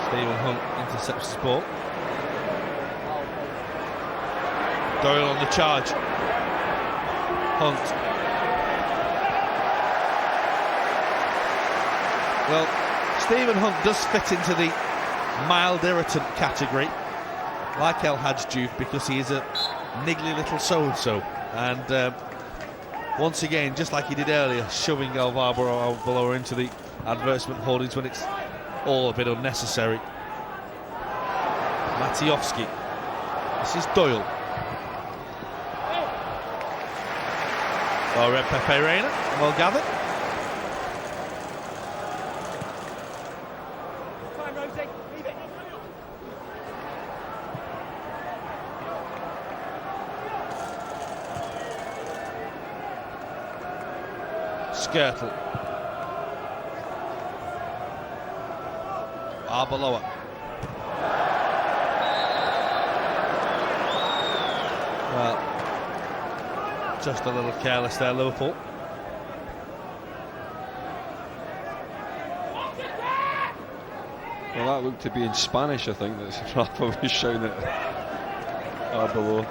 Stephen Hunt intercepts the ball. Doyle on the charge. Hunt. Well, Stephen Hunt does fit into the mild irritant category, like El Hadj Diouf, because he is a niggly little so-and-so. And once again, just like he did earlier, shoving Arbeloa into the advertisement hoardings when it's all a bit unnecessary. Matějovský. This is Doyle. Oh, Pepe Reina, well gathered. Škrtel. Arbeloa. Well, just a little careless there, Liverpool. Well, that looked to be in Spanish, I think, that Rafa was shouting at Arbeloa.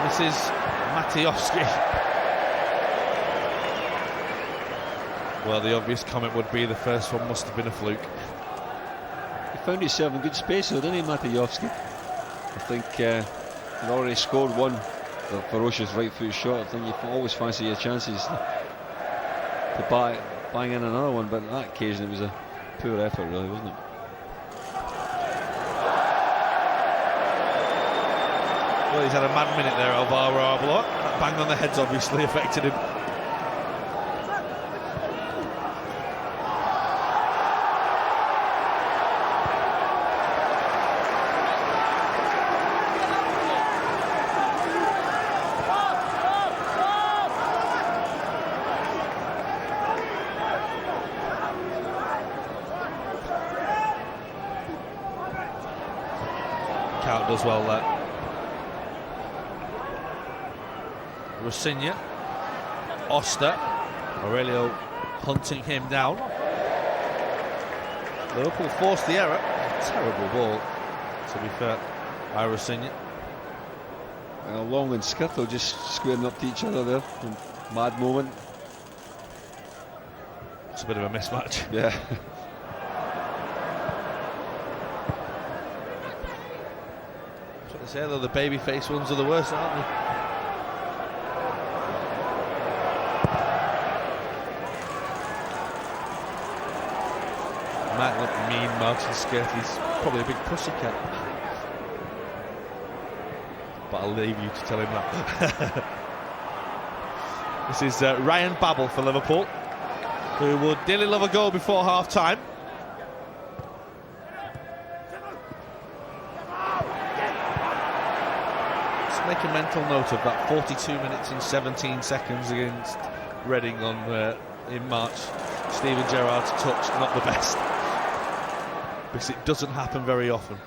This is Matějovský. Well, the obvious comment would be the first one must have been a fluke. He found himself in good space though, didn't he, Matějovský? I think he'd already scored one, the ferocious right foot shot. I think you always fancy your chances to bang in another one, but on that occasion it was a poor effort really, wasn't it? Well, he's had a mad minute there, Arbeloa. That bang on the head's obviously affected him. Count does well there. Rosenior, Oster, Aurélio hunting him down. Liverpool forced the error. Terrible ball, to be fair, by Rosenior. Well, Long and Škrtel just squaring up to each other there. Mad moment. It's a bit of a mismatch. Yeah. That's what they say, though, the baby-faced ones are the worst, aren't they? Might look mean, Martin Škrtel. He's probably a big pussycat. But I'll leave you to tell him that. This is Ryan Babel for Liverpool, who would dearly love a goal before half-time. Let's make a mental note of that. 42 minutes and 17 seconds against Reading in March. Steven Gerrard's touch, not the best, because it doesn't happen very often.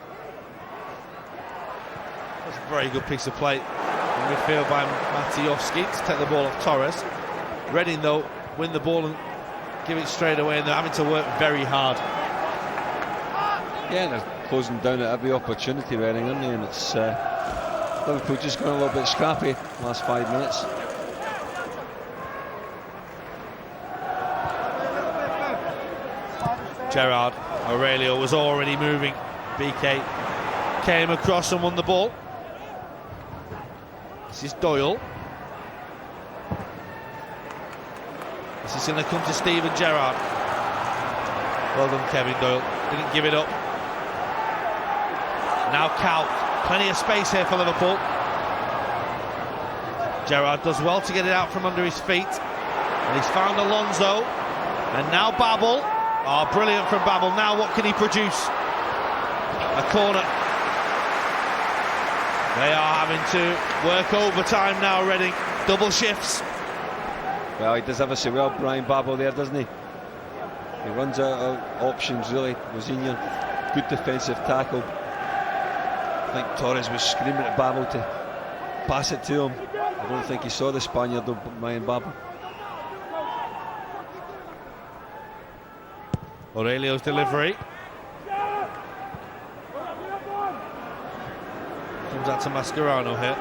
That's a very good piece of play. midfield by Matějovský to take the ball off Torres. Reading, though, win the ball and give it straight away, and they're having to work very hard. Yeah, they're closing down at every opportunity, Reading, aren't they? And it's Liverpool just going a little bit scrappy last 5 minutes. Gerrard, Aurélio was already moving. Bikey came across and won the ball. This is Doyle. This is going to come to Steven Gerrard. Well done, Kevin Doyle. Didn't give it up. Now Cal. Plenty of space here for Liverpool. Gerrard does well to get it out from under his feet. And he's found Alonso. And now Babel. Oh, brilliant from Babel. Now what can he produce? A corner. They are having to work overtime now, Reading. Double shifts. Well, he does have a say well, Brian Babel there, doesn't he? He runs out of options, really. Rosenior, good defensive tackle. I think Torres was screaming at Babel to pass it to him. I don't think he saw the Spaniard, though, Brian Babel. Aurelio's delivery. Comes out to Mascherano here.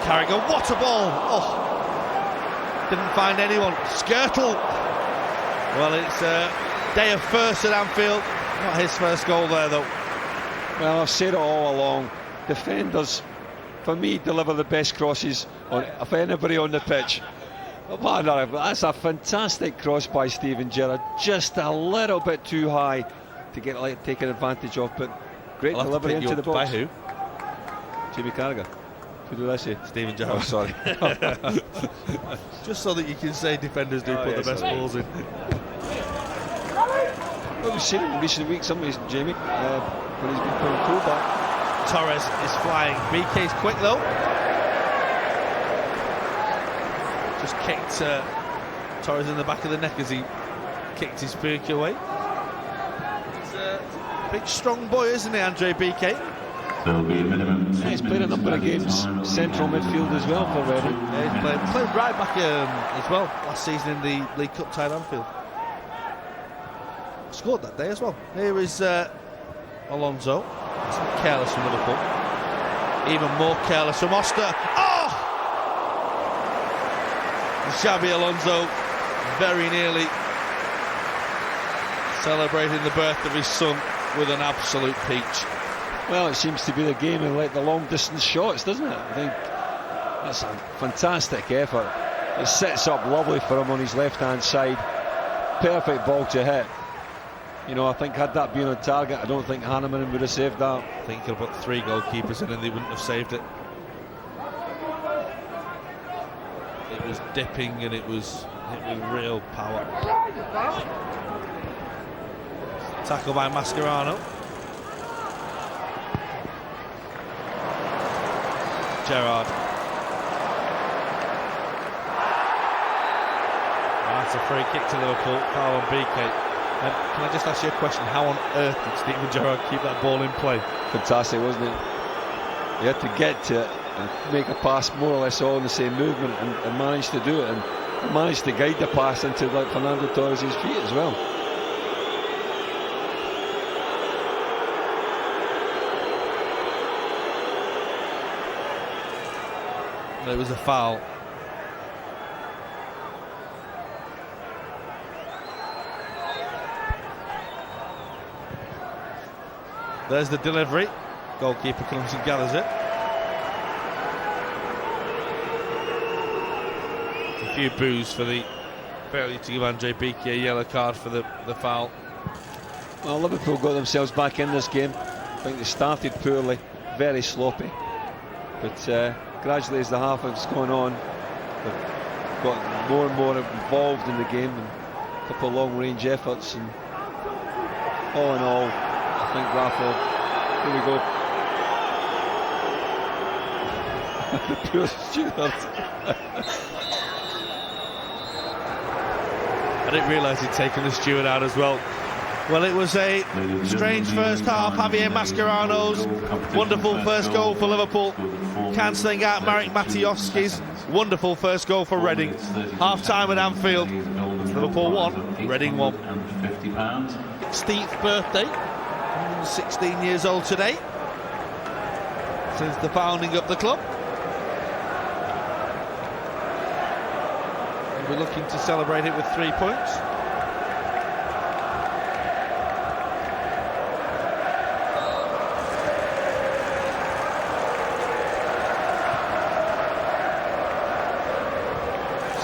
Carragher, what a ball! Oh, didn't find anyone. Škrtel. Well, it's a day of first at Anfield. Not his first goal there, though. Well, I've said it all along. Defenders, for me, deliver the best crosses of anybody on the pitch. Oh, no, that's a fantastic cross by Steven Gerrard. Just a little bit too high to get taken advantage of, but great delivery into the box. By who? Jimmy Carragher. Who did I say? Steven Gerrard. Oh, sorry. Just so that you can say defenders do put the best balls in. Well, we've seen it in recent weeks, haven't we, Jamie? When he's been putting full back. Torres is flying. BK's quick though. Just kicked Torres in the back of the neck as he kicked his Hyypiä away. He's a big strong boy, isn't he, Andre Bikey? Yeah, he's played a number of games central midfield as well for Reading. Yeah, he's played right back as well last season in the League Cup tie Anfield. Scored that day as well. Here is Alonso. It's not careless from Liverpool. Even more careless from Oster. Oh! Xabi Alonso very nearly celebrating the birth of his son with an absolute peach. Well, it seems to be the game and like the long distance shots, doesn't it? I think that's a fantastic effort. It sets up lovely for him on his left hand side. Perfect ball to hit. You know, I think had that been on target, I don't think Hahnemann would have saved that. I think he'll put 3 goalkeepers in and they wouldn't have saved it. It was dipping and it was real power. Tackle by Mascherano. Gerrard. That's a free kick to Liverpool. Foul on Bikey. Can I just ask you a question? How on earth did Steven Gerrard keep that ball in play? Fantastic, wasn't it? He had to get to it and make a pass more or less all in the same movement and managed to do it and managed to guide the pass into like Fernando Torres' feet as well. It was a foul. There's the delivery. Goalkeeper comes and gathers it. A few boos for the failure to give Andre Bikey a yellow card for the foul. Well, Liverpool got themselves back in this game. I think they started poorly, very sloppy. But gradually as the half has gone on, they've got more and more involved in the game and a couple of long range efforts, and all in all I think Rafa, here we go. The poor Stewart. I didn't realise he'd taken the steward out as well. Well, it was a strange first half. Javier Mascherano's wonderful first goal for Liverpool, cancelling out Marek Matějovský's wonderful first goal for Reading. Half-time at Anfield. Liverpool 1, Reading 1. 16th birthday, 16 years old today, since the founding of the club. And we're looking to celebrate it with 3 points.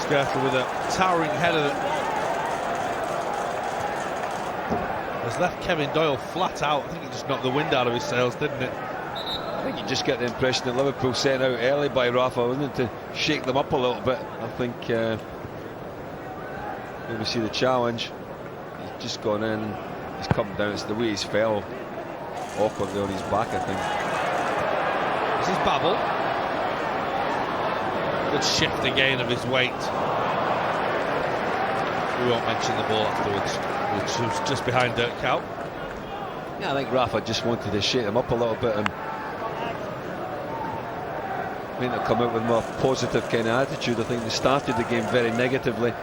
Škrtel with a towering header that has left Kevin Doyle flat out. I think it just knocked the wind out of his sails, didn't it? I think you just get the impression that Liverpool sent out early by Rafa, wasn't it, to shake them up a little bit. I think when we see the challenge, he's just gone in, he's come down. It's the way he's fell awkwardly on his back, I think. This is Babel. Good shift again of his weight. We won't mention the ball afterwards, which was just behind Dirk Kuyt. Yeah, I think Rafa just wanted to shake them up a little bit and make them come out with a more positive kind of attitude. I think they started the game very negatively.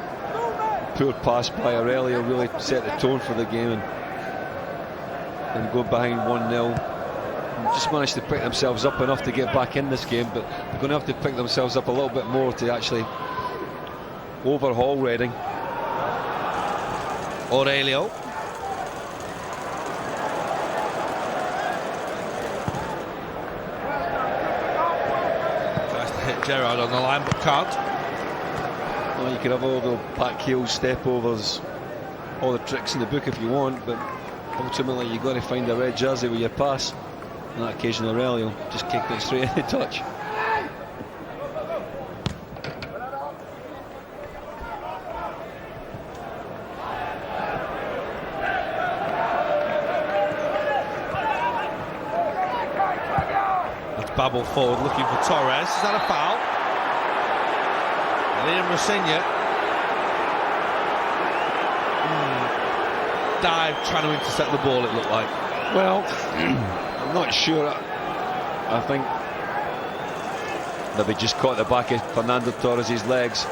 Poor pass by Aurelio really set the tone for the game, and go behind 1-0. Just managed to pick themselves up enough to get back in this game, but they're going to have to pick themselves up a little bit more to actually overhaul Reading. Aurelio. Tries to hit Gerrard on the line, but can't. Well, you can have all the back heel step overs, all the tricks in the book if you want, but ultimately you've got to find a red jersey with your pass. On that occasion, Aurelio just kicked it straight in the touch. That's Babel forward looking for Torres. Is that a foul? And Rosenior dive trying to intercept the ball, it looked like. Well, I'm not sure. I think that they just caught the back of Fernando Torres' legs.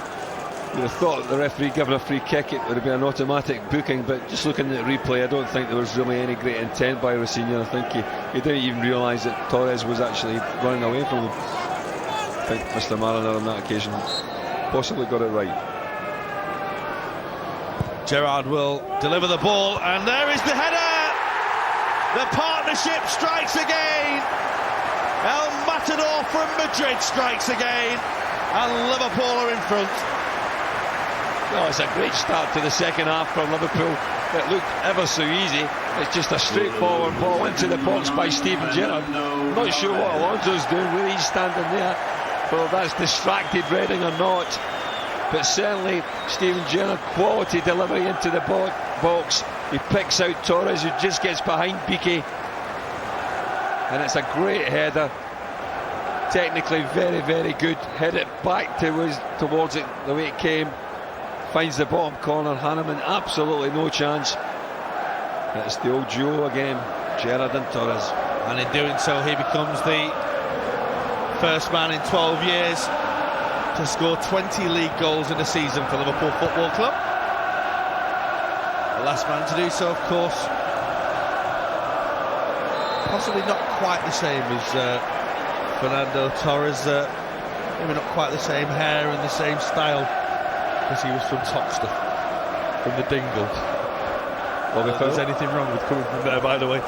You'd have thought the referee giving a free kick, it would have been an automatic booking, but just looking at the replay, I don't think there was really any great intent by Rosenior. I think he didn't even realise that Torres was actually running away from him. I think Mr. Mariner on that occasion possibly got it right. Gerrard will deliver the ball, and there is the header! The partnership strikes again. El Matador from Madrid strikes again, and Liverpool are in front. Well, it's a great start to the second half for Liverpool. It looked ever so easy. It's just a straightforward ball into the box by Steven Gerrard. Not sure what Alonso's doing, where he's standing there, whether that's distracted Reading or not. But certainly Steven Gerrard, quality delivery into the box. He picks out Torres, who just gets behind Bikey, and it's a great header. Technically very, very good. Head it back towards it the way it came. Finds the bottom corner. Hahnemann, absolutely no chance. It's the old duo again, Gerrard and Torres. And in doing so, he becomes the first man in 12 years to score 20 league goals in a season for Liverpool Football Club. The last man to do so, of course, possibly not quite the same as Fernando Torres. Maybe not quite the same hair and the same style, because he was from Toxteth, from the Dingle. If there's anything wrong with coming from there, by the way.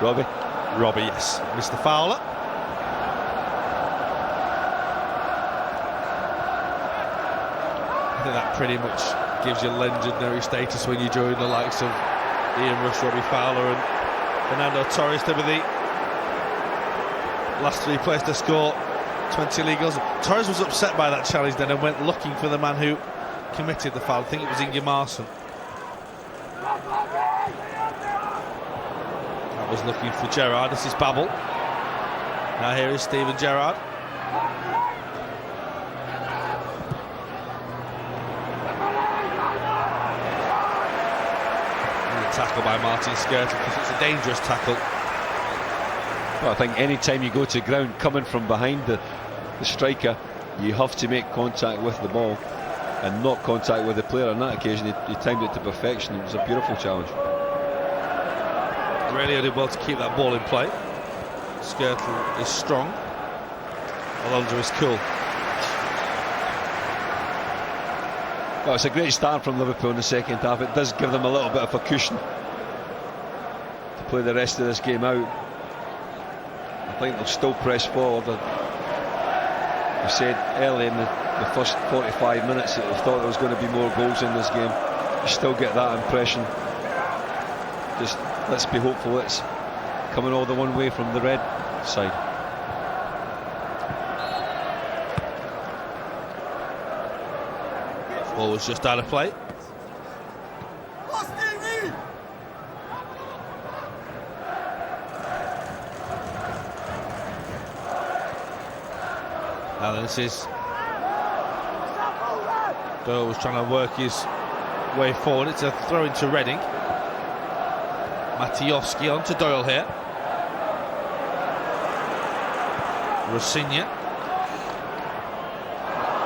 Robbie, yes. Mr. Fowler. I think that pretty much gives you legendary status when you join the likes of Ian Rush, Robbie Fowler and Fernando Torres to be the last three players to score 20 league goals. Torres was upset by that challenge then and went looking for the man who committed the foul. I think it was Ingimarsson. That was looking for Gerrard. This is Babel. Now here is Steven Gerrard. tackle by Martin Škrtel, because it's a dangerous tackle. Well, I think any time you go to ground coming from behind the striker, you have to make contact with the ball and not contact with the player. On that occasion, he timed it to perfection. It was a beautiful challenge. Aurélio did well to keep that ball in play. Škrtel is strong. Alonso is cool. Well, it's a great start from Liverpool in the second half. It does give them a little bit of a cushion to play the rest of this game out. I think they'll still press forward. I said early in the first 45 minutes that they thought there was going to be more goals in this game. You still get that impression. Just let's be hopeful it's coming all the one way from the red side. Ball was just out of play. Now this is Doyle was trying to work his way forward. It's a throw into Reading. Matějovský on to Doyle here. Rosenior.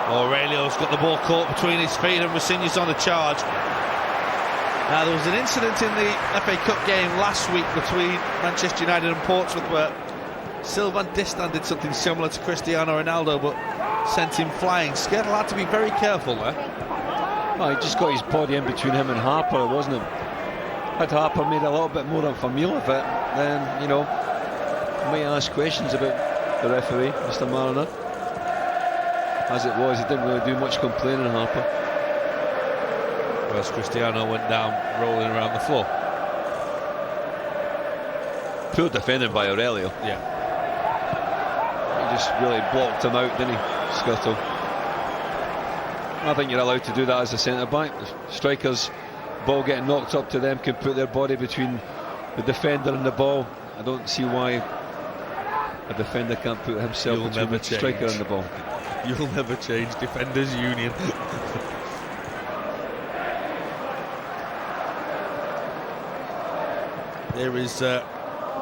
Aurelio's got the ball caught between his feet and Rosenior's on the charge. Now there was an incident in the FA Cup game last week between Manchester United and Portsmouth where Sylvain Distin did something similar to Cristiano Ronaldo but sent him flying. Škrtel had to be very careful there. Oh, he just got his body in between him and Harper, wasn't it? Had Harper made a little bit more of a meal of it, then, you know, you might ask questions about the referee, Mr. Mariner. As it was, he didn't really do much complaining, Harper. Whereas Cristiano went down rolling around the floor. Poor defending by Aurelio. Yeah. He just really blocked him out, didn't he, Škrtel? I think you're allowed to do that as a centre-back. The strikers, ball getting knocked up to them, can put their body between the defender and the ball. I don't see why a defender can't put himself between the striker and the ball. You'll never change, Defenders Union. There is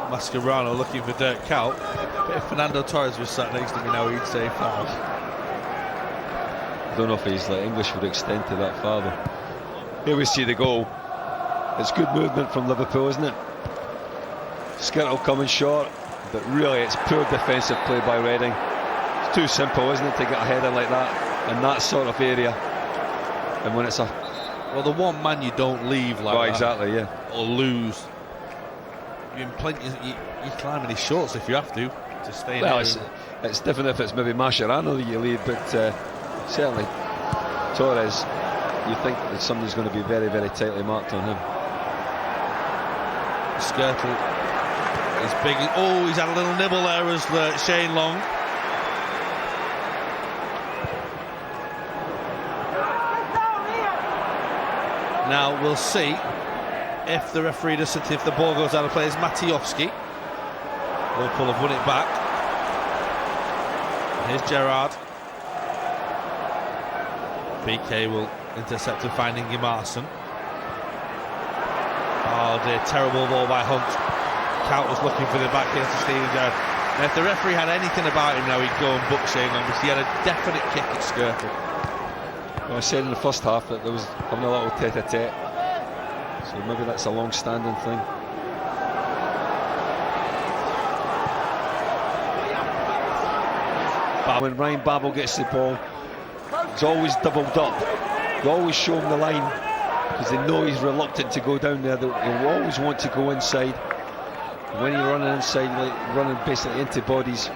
Mascherano looking for Dirk Kuyt. But if Fernando Torres was sat next to me now, he'd say foul. I don't know if his English would extend to that far, but here we see the goal. It's good movement from Liverpool, isn't it? Škrtel coming short, but really it's poor defensive play by Reading. It's too simple, isn't it, to get a header like that in that sort of area. And when it's a... Well, the one man you don't leave like that. Exactly, yeah. Or lose. You're climbing his shorts if you have to stay in. Well, it's different if it's maybe Mascherano that you leave, but certainly Torres, you think that somebody's going to be very, very tightly marked on him. Škrtel is big. Oh, he's had a little nibble there as Shane Long. Now we'll see if the referee doesn't, if the ball goes out of play. It's Matějovský. Liverpool have won it back. Here's Gerrard. Bikey will intercept and find Ingimarsson. Oh dear, terrible ball by Hunt. Kuyt was looking for the back here to Steven Gerrard. And if the referee had anything about him now, he'd go and book Shane Long, because he had a definite kick at Škrtel. Well, I said in the first half that there was having a little tete-a-tete, so maybe that's a long-standing thing. When Ryan Babel gets the ball, he's always doubled up. They always show him the line because they know he's reluctant to go down there. He'll always want to go inside. When you're running inside, like running basically into bodies.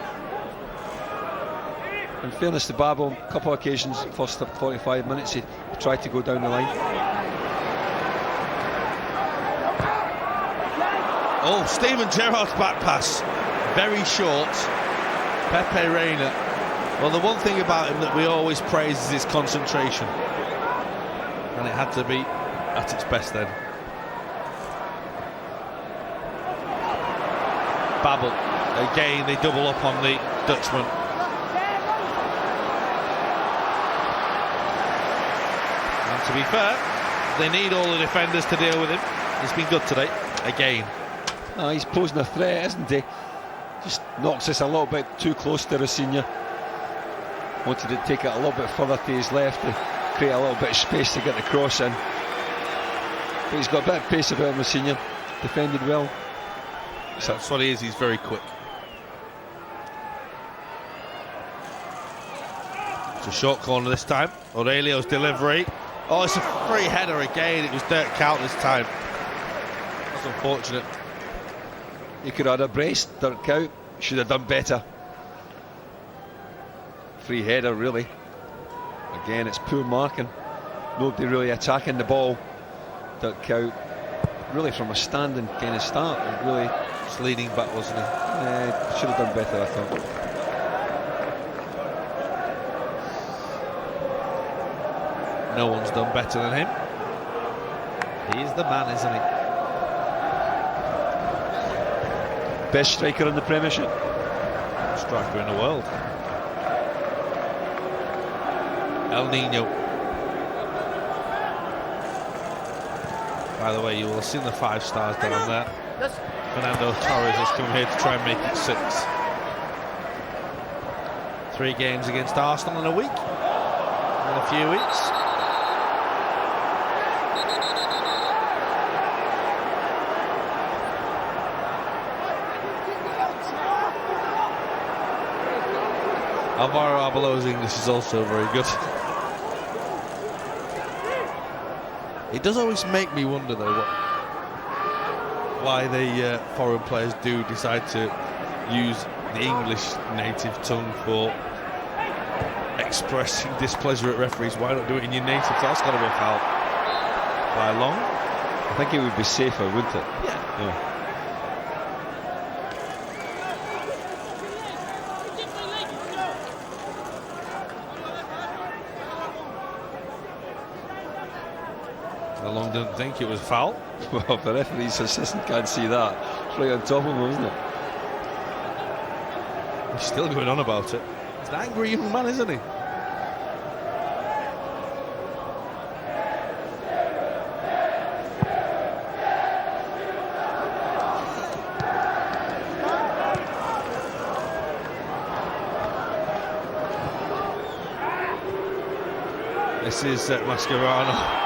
In fairness to Babel, a couple of occasions, first 45 minutes, he tried to go down the line. Oh, Steven Gerrard's back pass, very short. Pepe Reina. Well, the one thing about him that we always praise is his concentration, and it had to be at its best then. Babel, again they double up on the Dutchman. And to be fair, they need all the defenders to deal with him. He's been good today, again. Oh, he's posing a threat, isn't he? Just knocks us a little bit too close to Rosenior. Wanted to take it a little bit further to his left to create a little bit of space to get the cross in. But he's got a bit of pace about him, Rosenior. Defended well. So that's what he is, he's very quick. It's a short corner this time. Aurelio's delivery. Oh, it's a free header again. It was Dirk Kuyt this time. That's unfortunate. He could have had a brace, Dirk Kuyt. Should have done better. Free header, really. Again, it's poor marking. Nobody really attacking the ball. Dirk Kuyt, really from a standing kind of start, really. Just leaning back, wasn't he? Yeah, should have done better, I thought. No one's done better than him. He's the man, isn't he? Best striker in the Premiership. Striker in the world. El Nino. By the way, you will have seen the 5 stars down there. Fernando Torres has come here to try and make it 6. 3 games against Arsenal in a week. In a few weeks. Alvaro Arbeloa's English is also very good. It does always make me wonder, though, why the foreign players do decide to use the English native tongue for expressing displeasure at referees. Why not do it in your native? So that's got to be a foul. By long? I think it would be safer, wouldn't it? Yeah. Long didn't think it was foul. Well, the referee's assistant can't see that. It's right on top of him, isn't it? He's still going on about it. He's an angry young man, isn't he? This is Mascherano.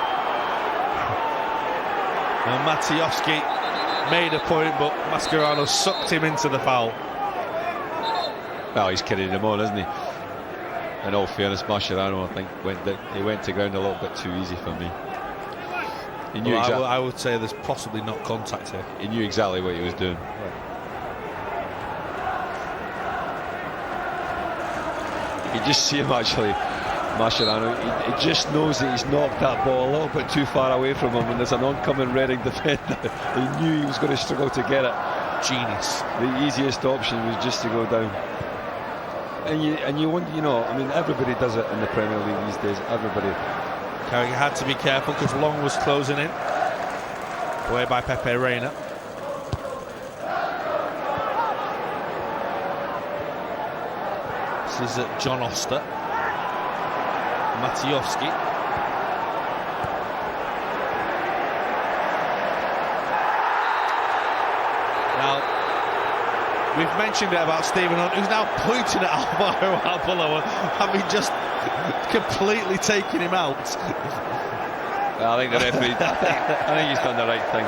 And Matějovský made a point, but Mascherano sucked him into the foul. Well, he's carrying him on, isn't he? In all fairness, Mascherano, I think, he went to ground a little bit too easy for me. He knew I would say there's possibly not contact here. He knew exactly what he was doing. You can just see him actually. Mascherano, he just knows that he's knocked that ball a little bit too far away from him, and there's an oncoming Reading defender. He knew he was going to struggle to get it. Genius. The easiest option was just to go down. And you wonder, you know, I mean, everybody does it in the Premier League these days. Everybody. Carragher had to be careful because Long was closing in. Away by Pepe Reina. This is John Oster. Matějovský. Now, we've mentioned it about Stephen Hunt, who's now pointing at Alvaro Arbeloa, having just completely taken him out. Well, I think the referee, I think he's done the right thing.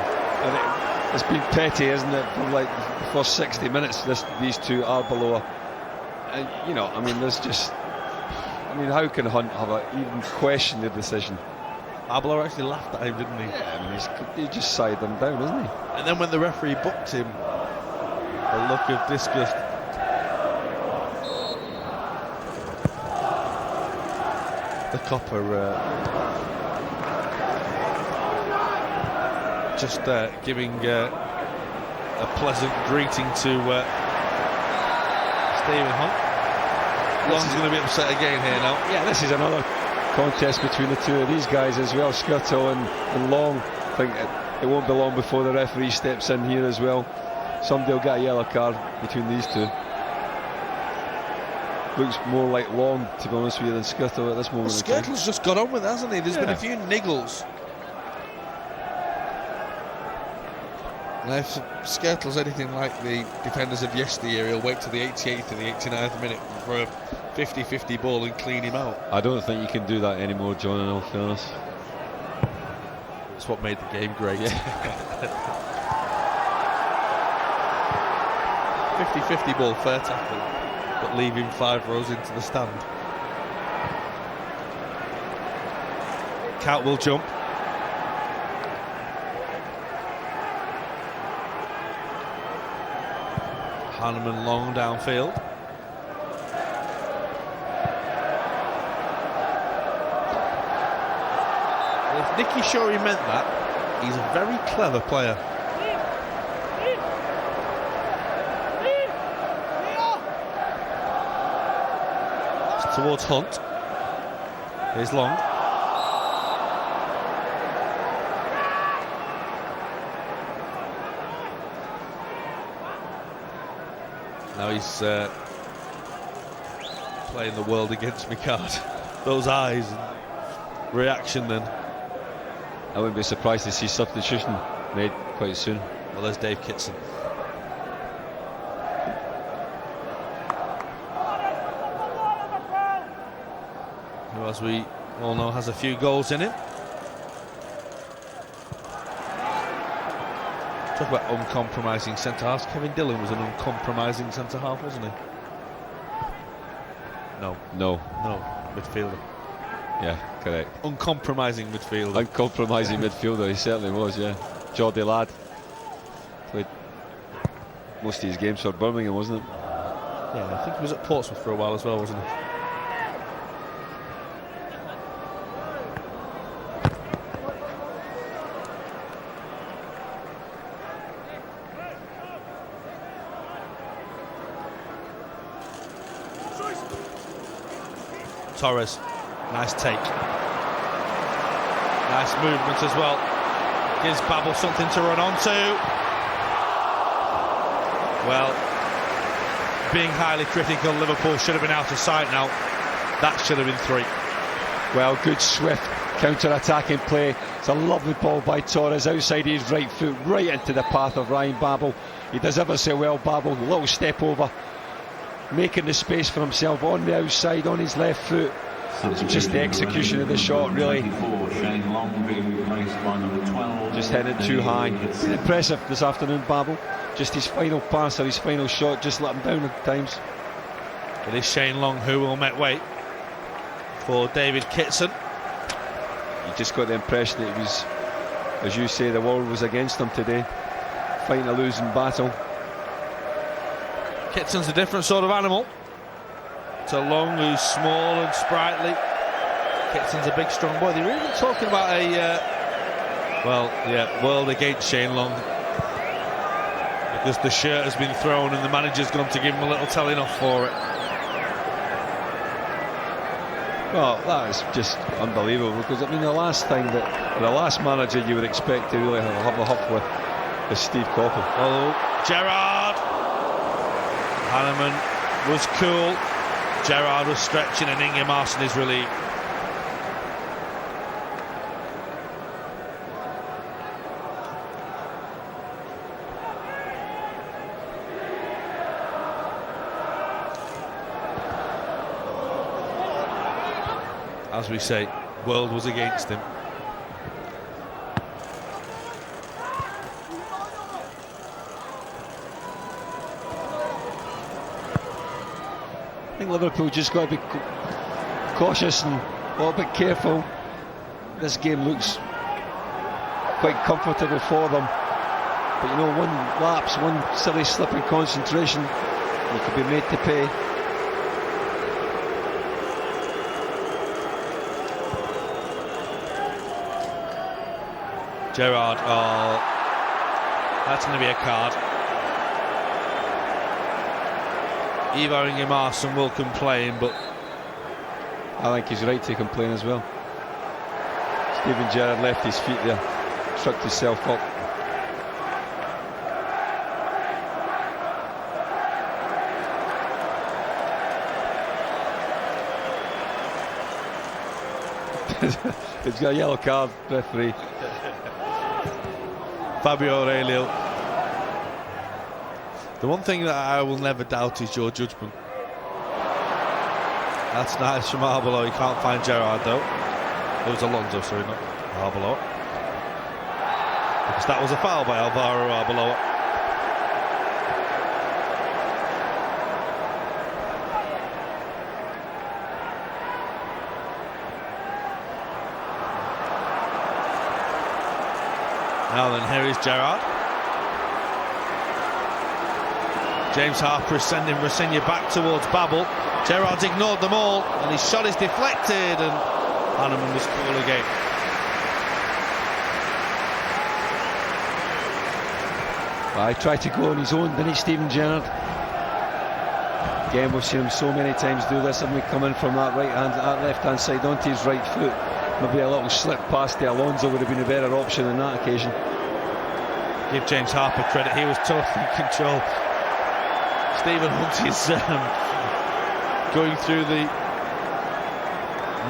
It's been petty, isn't it, for like the first 60 minutes, these two, Arbeloa. And, you know, I mean, there's just... I mean, how can Hunt have even questioned the decision? Arbeloa actually laughed at him, didn't he? Yeah, I mean, he just sided them down, isn't he? And then when the referee booked him, a look of disgust. The copper just giving a pleasant greeting to Stephen Hunt. Long's going to be upset again here now. Yeah, this is another contest between the two of these guys as well. Škrtel and Long. I think it won't be long before the referee steps in here as well. Somebody will get a yellow card between these two. Looks more like Long, to be honest with you, than Škrtel at this moment. Well, Škrtel's just got on with it, hasn't he? There's been a few niggles. Now, if Škrtel's anything like the defenders of yesteryear, he'll wait till the 88th or the 89th minute for a 50-50 ball and clean him out. I don't think you can do that anymore, John, in all fairness. That's what made the game great. 50-50 ball, fair tackle, but leaving 5 rows into the stand. Count will jump. Hahnemann long downfield. If Nicky Shorey meant that, he's a very clever player. It's towards Hunt. Here's Long. Now he's playing the world against me card. Those eyes and reaction then. I wouldn't be surprised to see substitution made quite soon. Well, there's Dave Kitson. Who, as we all know, has a few goals in him. Talk about uncompromising centre-halves. Kevin Dillon was an uncompromising centre-half, wasn't he? No. Midfielder. Yeah, correct. Uncompromising midfielder. Uncompromising midfielder, he certainly was, yeah. Geordie lad. Played most of his games for Birmingham, wasn't it? Yeah, I think he was at Portsmouth for a while as well, wasn't he? Torres, nice take. Nice movement as well. Gives Babel something to run onto. Well, being highly critical, Liverpool should have been out of sight now. That should have been 3. Well, good swift counter-attacking play. It's a lovely ball by Torres outside his right foot, right into the path of Ryan Babel. He does ever so well, Babel. A little step over, making the space for himself on the outside, on his left foot. It's just the execution of the shot, really. Just headed too high. Impressive this afternoon, Babel. Just his final pass or his final shot just let him down at times. It is Shane Long who will make way for David Kitson. You just got the impression that it was, as you say, the world was against him today, fighting a losing battle. Kitson's a different sort of animal to Long, who's small and sprightly. Kitson's a big, strong boy. They're really talking about a world against Shane Long, because the shirt has been thrown and the manager's gone to give him a little telling off for it. Well, that is just unbelievable, because I mean the last manager you would expect to really have a huff with is Steve Coppell. Oh, Gerrard. Hahnemann was cool. Gerrard was stretching and Ingimarsson is relieved. As we say, world was against him. I think Liverpool just got to be cautious and a little bit careful. This game looks quite comfortable for them, but you know, one lapse, one silly slip in concentration, you could be made to pay. Gerrard, oh, that's going to be a card. Ivo Ingimarsson will complain, but I think he's right to complain as well. Steven Gerrard left his feet there, trucked himself up. He's got a yellow card, referee. Fábio Aurélio The one thing that I will never doubt is your judgment. That's nice from Arbeloa. You can't find Gerrard though. It was Alonso, sorry, not Arbeloa. Because that was a foul by Alvaro Arbeloa. Now then, here is Gerrard. James Harper is sending Rosenior back towards Babel. Gerrard's ignored them all, and his shot is deflected, and Hahnemann was cool again. I tried to go on his own, didn't he, Steven Gerrard? Again, we've seen him so many times do this, haven't we? Come in from that left-hand side onto his right foot. Maybe a little slip past the Alonso would have been a better option on that occasion. Give James Harper credit, he was totally in control. Stephen Hunt is going through the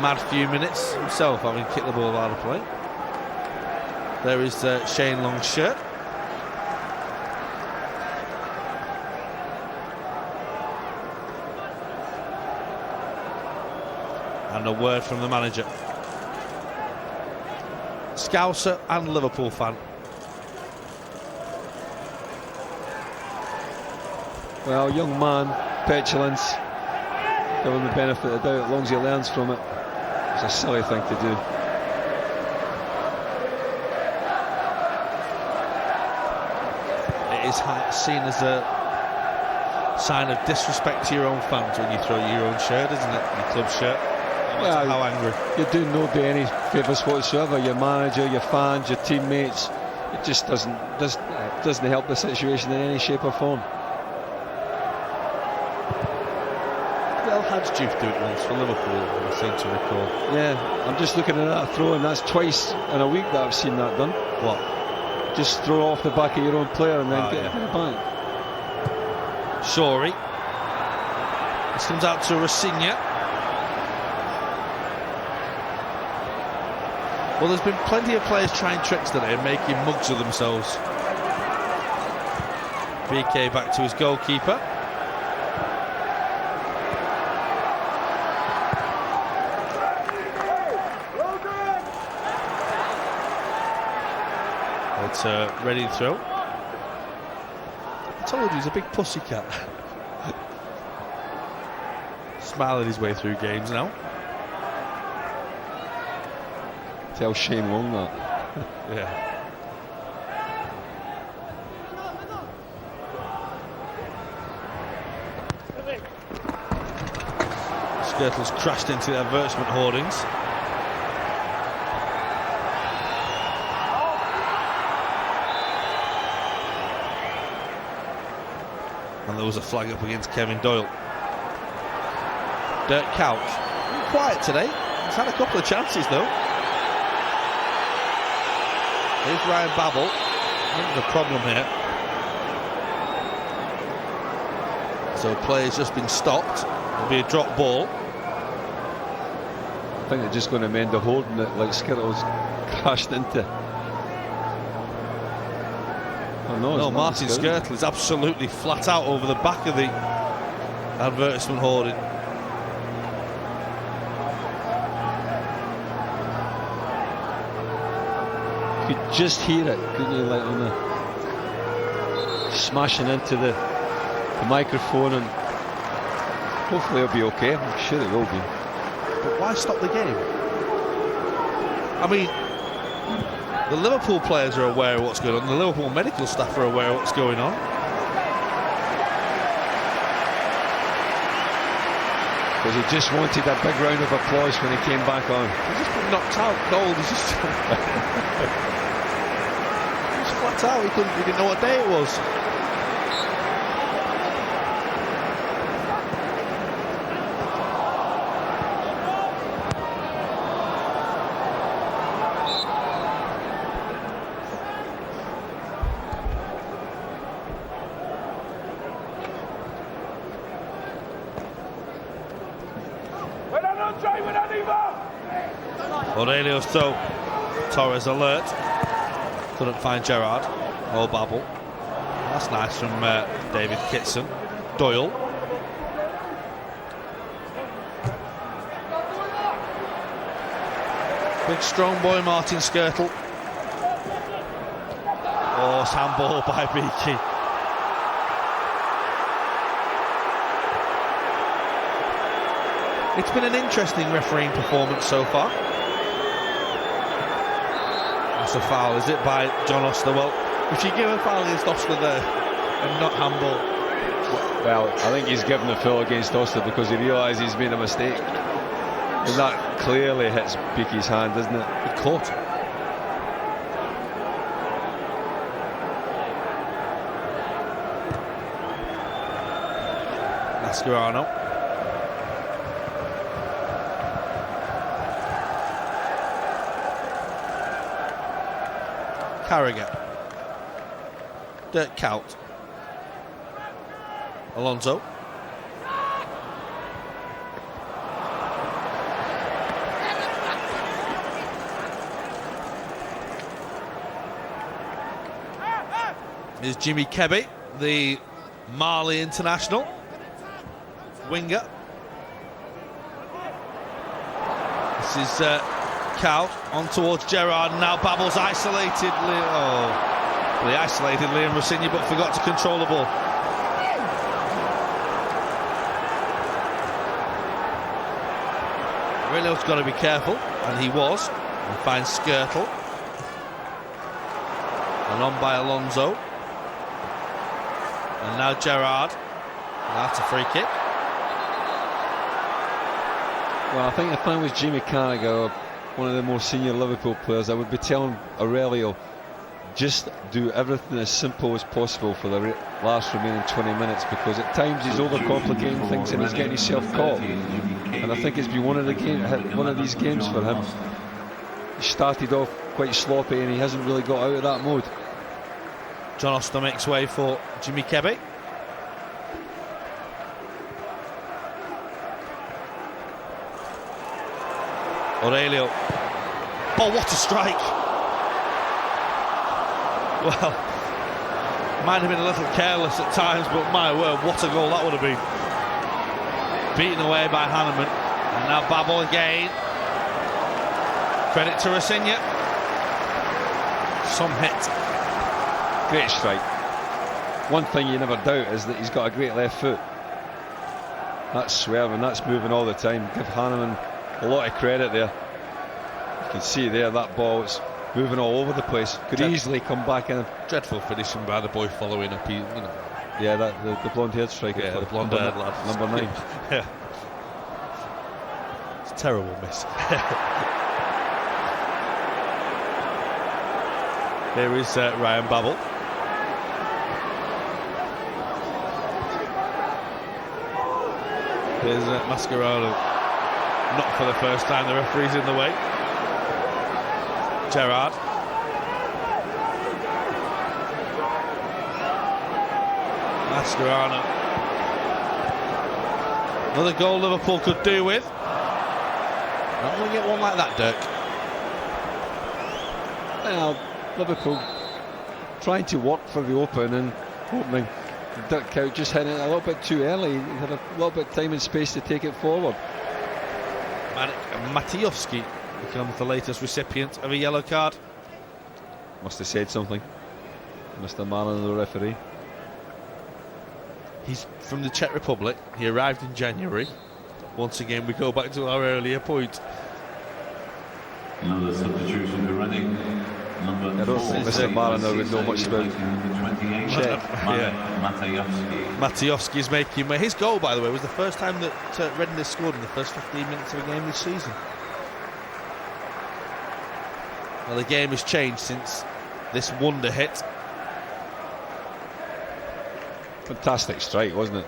mad few minutes himself, having kicked the ball out of play. There is Shane Long's shirt. And a word from the manager. Scouser and Liverpool fan. Well, young man, petulance, give him the benefit of the doubt as long as he learns from it. It's a silly thing to do. It is seen as a sign of disrespect to your own fans when you throw your own shirt, isn't it? Your club shirt. Well, how angry. You're doing nobody any favours whatsoever. Your manager, your fans, your teammates. It just doesn't help the situation in any shape or form. Well, had Juve do it once for Liverpool, I seem to recall. Yeah, I'm just looking at that throw, and that's twice in a week that I've seen that done. What? Just throw off the back of your own player and then get it back. Shorey. This comes out to Rosenior. Well, there's been plenty of players trying tricks today and making mugs of themselves. Bikey back to his goalkeeper. It's ready to throw. I told you he's a big pussycat. Smiling his way through games now. Tell Shane Long that. Yeah. Škrtel's crashed into the advertisement hoardings. And there was a flag up against Kevin Doyle. Dirk Kuyt, quiet today. He's had a couple of chances though. Here's Ryan Babel. I think there's a problem here. So play's just been stopped. It'll be a drop ball. I think they're just going to amend the holding that like Škrtel's crashed into. Oh, no, Martin Škrtel is absolutely flat out over the back of the advertisement hoarding. You could just hear it, couldn't you, like on the smashing into the microphone, and hopefully it'll be okay. I'm sure it will be. But why stop the game? I mean, the Liverpool players are aware of what's going on. The Liverpool medical staff are aware of what's going on. Because he just wanted a big round of applause when he came back on. He's just been knocked out cold. He's just he's flat out. He didn't know what day it was. Aurelio's throw. Torres alert. Couldn't find Gerrard or Babel. That's nice from David Kitson. Doyle. Big strong boy Martin Škrtel. Oh, it's handball by Bikey. It's been an interesting refereeing performance so far. That's a foul, is it, by John Oster? Well, if you give a foul against Oster there and not handball. Well, I think he's given the foul against Oster because he realised he's made a mistake. And that clearly hits Bikey's hand, doesn't it? He caught it. Mascherano. Carragher. Dirk Kuyt. Alonso. Is Jimmy Kébé, the Mali international winger. This is Kuyt on towards Gerrard. Now Babel's isolated. They isolated Liam Rosenior but forgot to control the ball. Aurélio's got to be careful, and he was. And finds Škrtel. And on by Alonso. And now Gerrard. And that's a free kick. Well, I think if I was Jimmy Carragher, one of the more senior Liverpool players, I would be telling Aurélio, just do everything as simple as possible for the last remaining 20 minutes, because at times he's overcomplicating things and he's getting himself caught. And I think it's been one of these games for him. He started off quite sloppy and he hasn't really got out of that mode. John Oster makes way for Jimmy Kébé. Aurélio. Oh, what a strike! Well, might have been a little careless at times, but my word, what a goal that would have been. Beaten away by Hahnemann. And now Babel again. Credit to Rosenior. Some hit. Great strike. One thing you never doubt is that he's got a great left foot. That's swerving, that's moving all the time. Give Hahnemann a lot of credit there. You can see there that ball is moving all over the place. Could easily come back in. Dreadful finishing by the boy following up. Yeah, that the blonde-haired striker. Yeah, the blonde-haired lad. Number 9. Yeah. It's a terrible miss. Here is Ryan Babel. Here's Mascherano. Not for the first time, the referee's in the way. Gerrard. Mascherano. Another goal Liverpool could do with. Not going to get one like that, Dirk. Well, Liverpool trying to work for the opening. Dirk Kuyt just hit it a little bit too early. He had a little bit of time and space to take it forward. Matějovský becomes the latest recipient of a yellow card. Must have said something, Mr. Marlon, the referee. He's from the Czech Republic. He arrived in January. Once again, we go back to our earlier point. Another substitution for running. I don't think Mr. Marlon would know much about Czech. Matějovský is making way. His goal, by the way, was the first time that Reina has scored in the first 15 minutes of a game this season. Well, the game has changed since this wonder hit. Fantastic strike, wasn't it?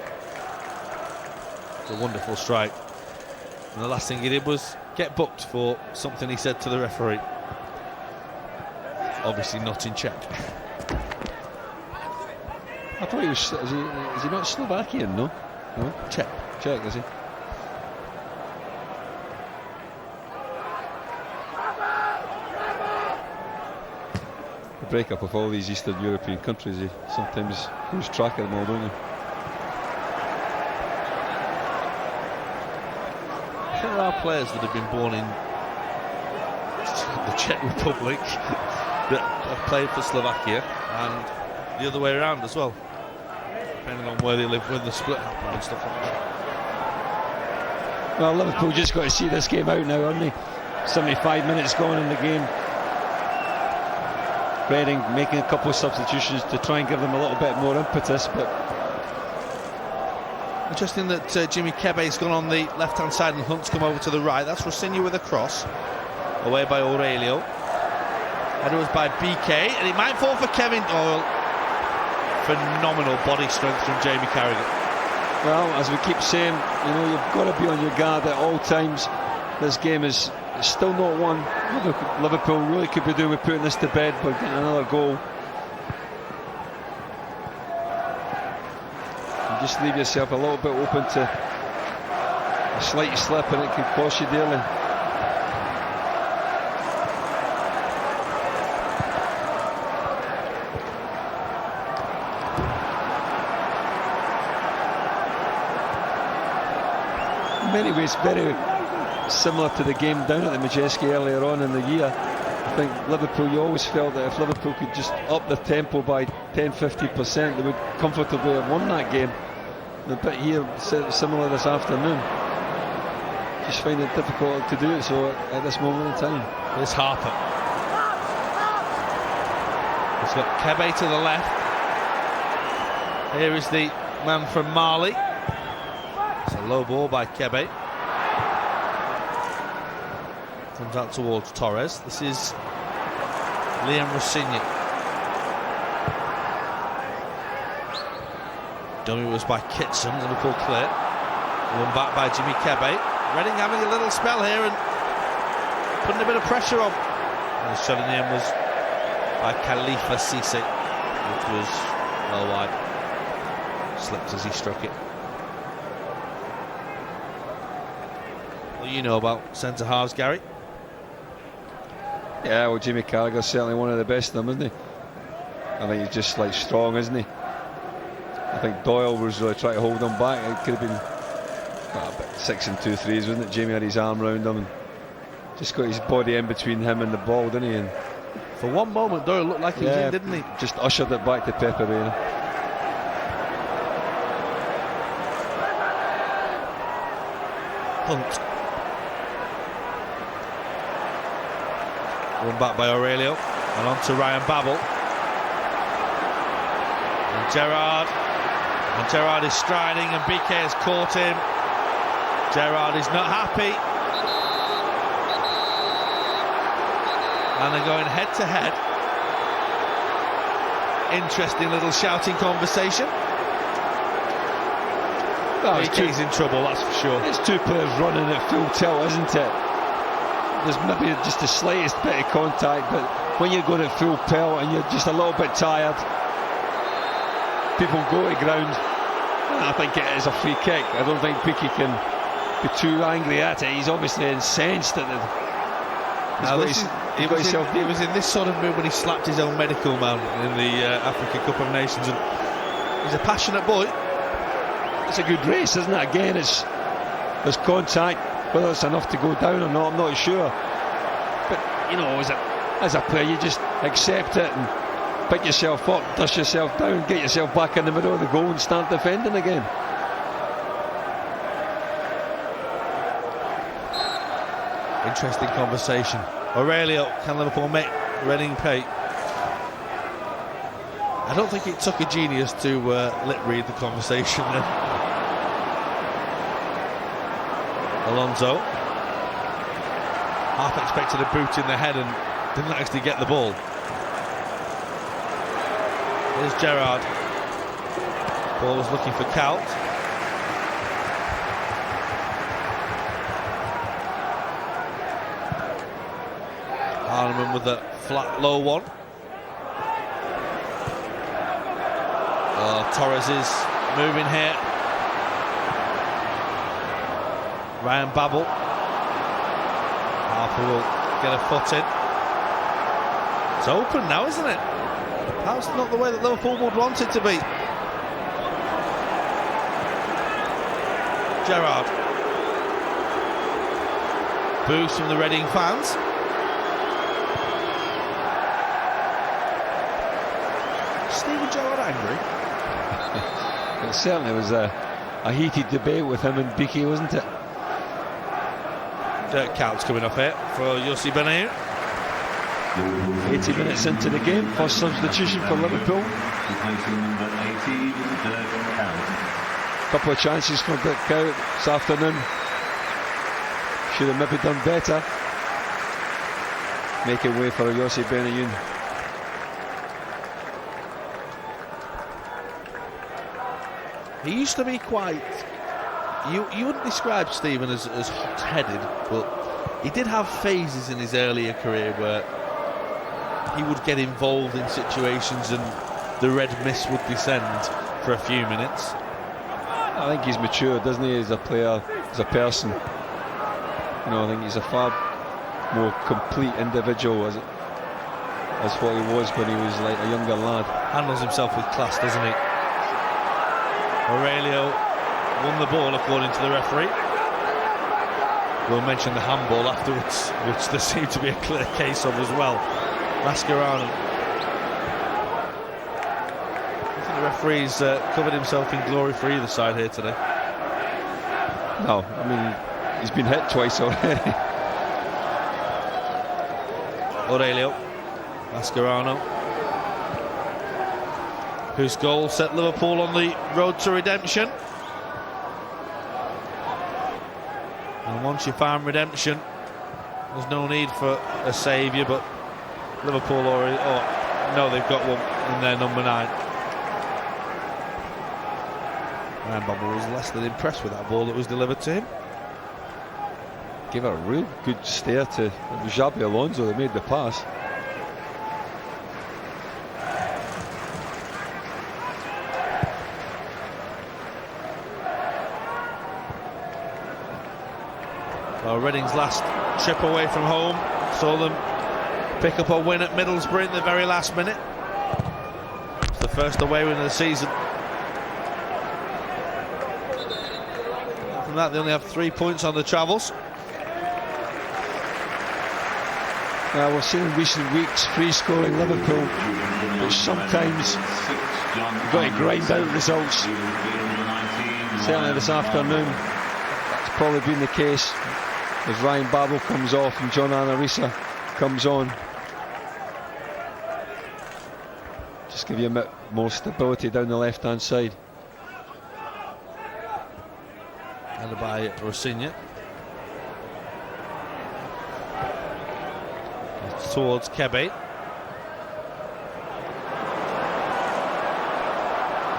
It's a wonderful strike. And the last thing he did was get booked for something he said to the referee. Obviously not in Czech. I thought he was. Is he not Slovakian? No? Czech. Czech, is he? breakup of all these Eastern European countries. You sometimes lose track of them all, don't you? There are players that have been born in the Czech Republic that have played for Slovakia, and the other way around as well, depending on where they live, when the split happened and stuff like that. Well, Liverpool just got to see this game out now, haven't they? 75 minutes gone in the game. Reading making a couple of substitutions to try and give them a little bit more impetus, but interesting that Jimmy Kébé's gone on the left-hand side and Hunt's come over to the right. That's Rosenior with a cross, away by Aurélio. Header was by Bikey, and it might fall for Kevin Doyle. Phenomenal body strength from Jamie Carragher. Well, as we keep saying, you know, you've got to be on your guard at all times. This game is still not won. Liverpool really could be doing with putting this to bed, but getting another goal. You just leave yourself a little bit open to a slight slip, and it could cost you dearly. In many ways, very similar to the game down at the Matějovský earlier on in the year. I think Liverpool, you always felt that if Liverpool could just up the tempo by 10-15%, they would comfortably have won that game. A bit here similar this afternoon. Just find it difficult to do it so at this moment in time. There's Harper. He's got Kébé to the left. Here is the man from Mali. It's a low ball by Kébé. Comes out towards Torres. This is Rosenior. Dummy was by Kitson. Liverpool clear. Won back by Jimmy Kébé. Reading having a little spell here and putting a bit of pressure on. And the shot in the end was by Cissé, which was well wide. Slipped as he struck it. What do you know about centre halves, Gary? Yeah, well, Jimmy Carragher's certainly one of the best of them, isn't he? I think he's just like strong, isn't he? I think Doyle was really trying to hold him back. It could have been about 6 and 2 threes, wasn't it? Jamie had his arm round him and just got his body in between him and the ball, didn't he? And for one moment, Doyle looked like he was in, didn't he? Just ushered it back to Pepe Reina. Hunt. Run back by Aurélio and on to Ryan Babel. And Gerrard is striding and Bikey has caught him. Gerrard is not happy. And they're going head to head. Interesting little shouting conversation. Well, Bikey's in trouble, that's for sure. It's two players running at full tilt, isn't it? There's maybe just the slightest bit of contact, but when you're going at full pelt and you're just a little bit tired, people go to ground. I think it is a free kick. I don't think Bikey can be too angry at it. He's obviously incensed at it. He was in this sort of mood when he slapped his own medical man in the Africa Cup of Nations, and he's a passionate boy. It's a good race, isn't it? Again, there's contact. Whether it's enough to go down or not, I'm not sure. But, you know, as a player, you just accept it and pick yourself up, dust yourself down, get yourself back in the middle of the goal and start defending again. Interesting conversation. Aurélio, can Liverpool make Reading pay? I don't think it took a genius to lip read the conversation then. Alonso. Half expected a boot in the head and didn't actually get the ball. Here's Gerrard. Ball was looking for Kalt. Hahnemann with a flat low one. Torres is moving here. Ryan Babel. Harper will get a foot in. It's open now, isn't it? That's not the way that Liverpool would want it to be. Gerrard. Boost from the Reading fans. Steven Gerrard angry? It certainly was a heated debate with him and Bikey, wasn't it? Dirt Coutts coming up here for Yossi Benayoun. 80 minutes into the game, first substitution for Liverpool. Couple of chances for Dirk Kuyt this afternoon. Should have maybe done better. Making way for Yossi Benayoun. He used to be quite... You wouldn't describe Stephen as hot-headed, but he did have phases in his earlier career where he would get involved in situations and the red mist would descend for a few minutes. I think he's matured, doesn't he, as a player, as a person. You know, I think he's a far more complete individual as what he was when he was like a younger lad. Handles himself with class, doesn't he? Aurélio won the ball according to the referee. We'll mention the handball afterwards, which there seemed to be a clear case of as well. Mascherano. I think the referee's covered himself in glory for either side here today. No, I mean, he's been hit twice already. Aurélio. Mascherano, whose goal set Liverpool on the road to redemption. And once you find redemption, there's no need for a saviour, but Liverpool already... Oh, no, they've got one in their number 9. And Babel was less than impressed with that ball that was delivered to him. Gave a real good stare to Xabi Alonso that made the pass. Well, Reading's last trip away from home saw them pick up a win at Middlesbrough in the very last minute. It's the first away win of the season. From that, they only have 3 points on the travels. We're seeing in recent weeks free-scoring Liverpool, which sometimes you've got to grind out results. Certainly this afternoon, that's probably been the case as Ryan Babel comes off and John Anarisa comes on. Just give you a bit more stability down the left-hand side. Headed by Rosenior. Towards Kébé.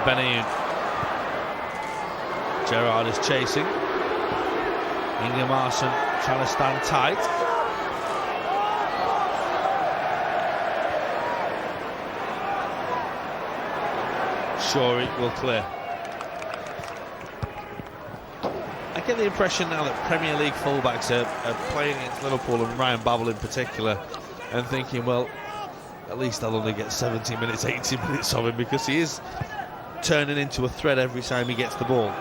Benayoun. Gerrard is chasing. Ingimarsson trying to stand tight. Shorey will clear. I get the impression now that Premier League fullbacks are playing against Liverpool, and Ryan Babel in particular, and thinking, well, at least I'll only get 70 minutes, 80 minutes of him, because he is turning into a threat every time he gets the ball.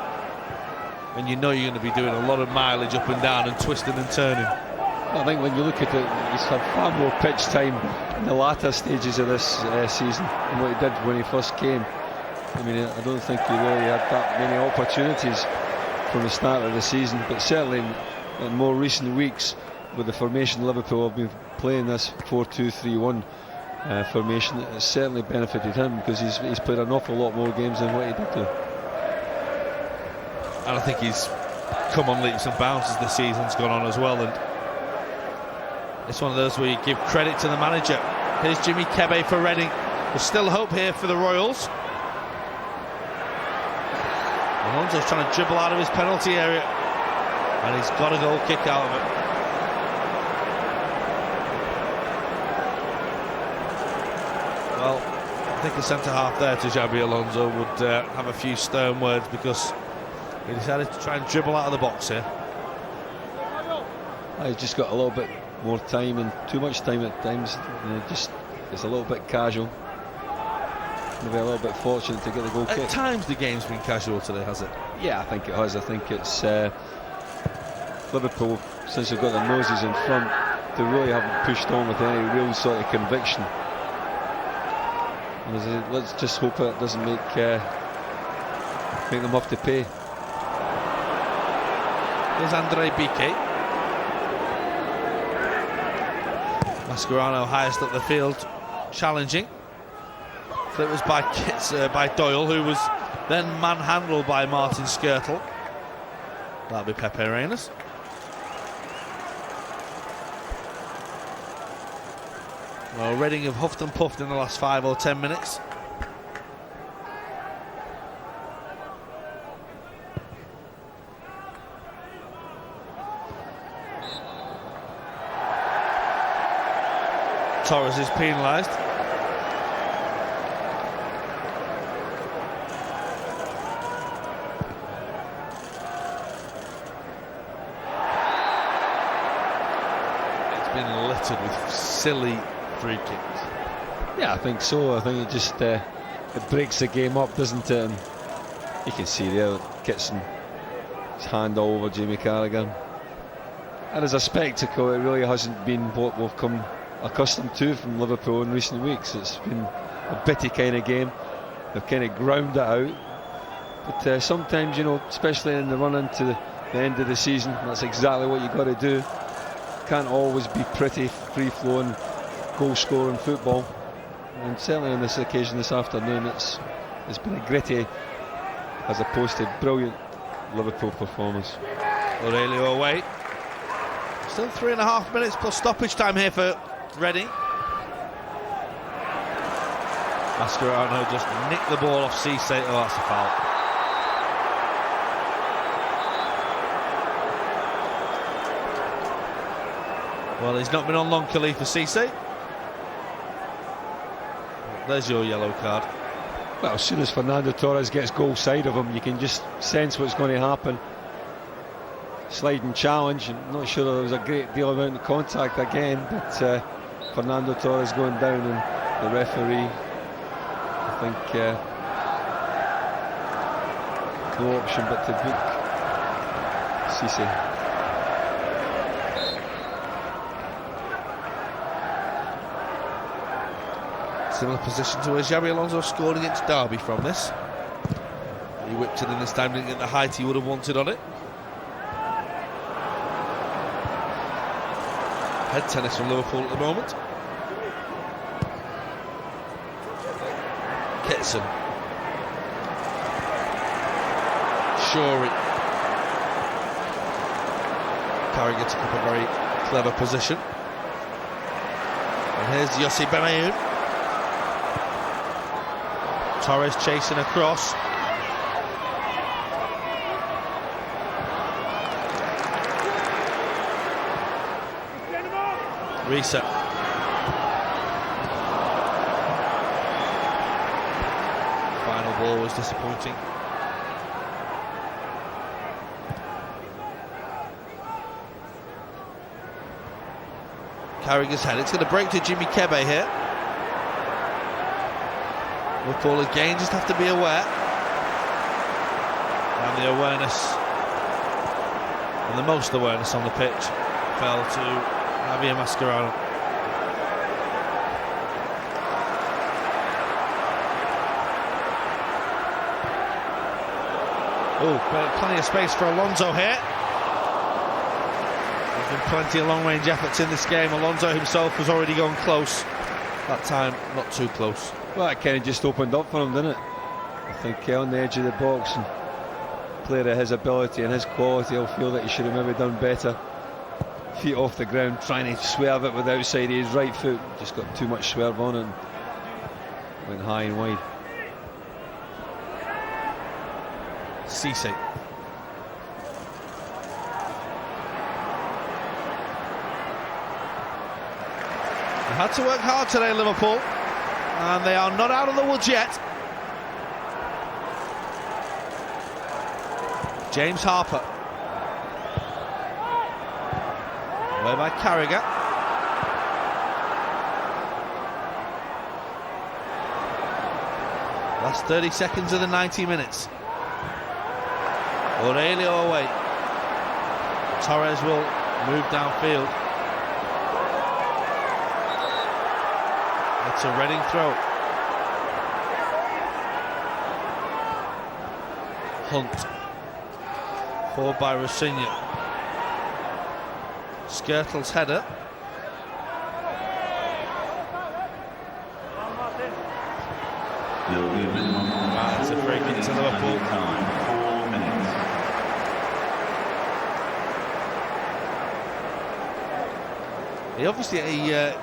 And you know you're going to be doing a lot of mileage up and down and twisting and turning. I think when you look at it, he's had far more pitch time in the latter stages of this season than what he did when he first came. I mean, I don't think he really had that many opportunities from the start of the season, but certainly in more recent weeks with the formation Liverpool have been playing, this 4-2-3-1 formation, it has certainly benefited him, because he's played an awful lot more games than what he did do. And I think he's come on leaps and bounds as the season's gone on as well, and it's one of those where you give credit to the manager. Here's Jimmy Kébé for Reading. There's still hope here for the Royals. Alonso's trying to dribble out of his penalty area, and he's got a goal kick out of it. Well, I think the centre-half there to Xabi Alonso would have a few stern words, because he decided to try and dribble out of the box here. He's just got a little bit more time, and too much time at times. You know, just It's a little bit casual. Maybe a little bit fortunate to get the goal kick. At times the game's been casual today, has it? Yeah, I think it has. I think it's Liverpool, since they've got their noses in front, they really haven't pushed on with any real sort of conviction. And let's just hope it doesn't make them have to pay. Here's Bikey. Mascherano highest up the field, challenging. It was by Doyle, who was then manhandled by Martin Škrtel. That'll be Pepe Reina's. Well, Reading have huffed and puffed in the last 5 or 10 minutes. Torres is penalised. It's been littered with silly free kicks. Yeah, I think so. I think it just it breaks the game up, doesn't it? And you can see there Kitson, his hand all over Jamie Carragher. And as a spectacle, it really hasn't been what we've come accustomed to from Liverpool in recent weeks. It's been a bitty kind of game. They've kind of ground it out. But sometimes, you know, especially in the run into the end of the season, that's exactly what you've got to do. Can't always be pretty, free-flowing, goal-scoring football. And certainly on this occasion this afternoon, it's been a gritty as opposed to brilliant Liverpool performance. Aurélio away. Still 3.5 minutes plus stoppage time here for Reading. Mascherano just nicked the ball off Cissé. Oh, that's a foul. Well, he's not been on long, Khalifa Cissé. There's your yellow card. Well, as soon as Fernando Torres gets goal side of him, you can just sense what's going to happen. Sliding challenge. I'm not sure there was a great deal amount of contact again, but Fernando Torres going down, and the referee, I think, no option but to book Cissé. Similar position to where Xabi Alonso scored against Derby from this. He whipped it in this time, didn't get the height he would have wanted on it. Head tennis from Liverpool at the moment. Kitson. Shorey. Carragher took up a very clever position. And here's Yossi Benayoun. Torres chasing across. Riise. Final ball was disappointing. Carragher's head. It's going to break to Jimmy Kébé here. Liverpool again just have to be aware. And the awareness, and the most awareness on the pitch, fell to Mascherano. Oh, plenty of space for Alonso here. There's been plenty of long-range efforts in this game. Alonso himself was already going close. That time, not too close. Well, it kind of just opened up for him, didn't it? I think on the edge of the box, and a player of his ability and his quality will feel that he should have maybe done better. Feet off the ground, trying to swerve it with the outside of his right foot. Just got too much swerve on it and went high and wide. Cissé. They had to work hard today, Liverpool, and they are not out of the woods yet. James Harper. Away by Carragher. Last 30 seconds of the 90 minutes. Aurélio away. Torres will move downfield. It's a Reading throw. Hunt. Forward by Rosenior. Škrtel's header. Right, it's a free kick to Liverpool. 4 minutes. He obviously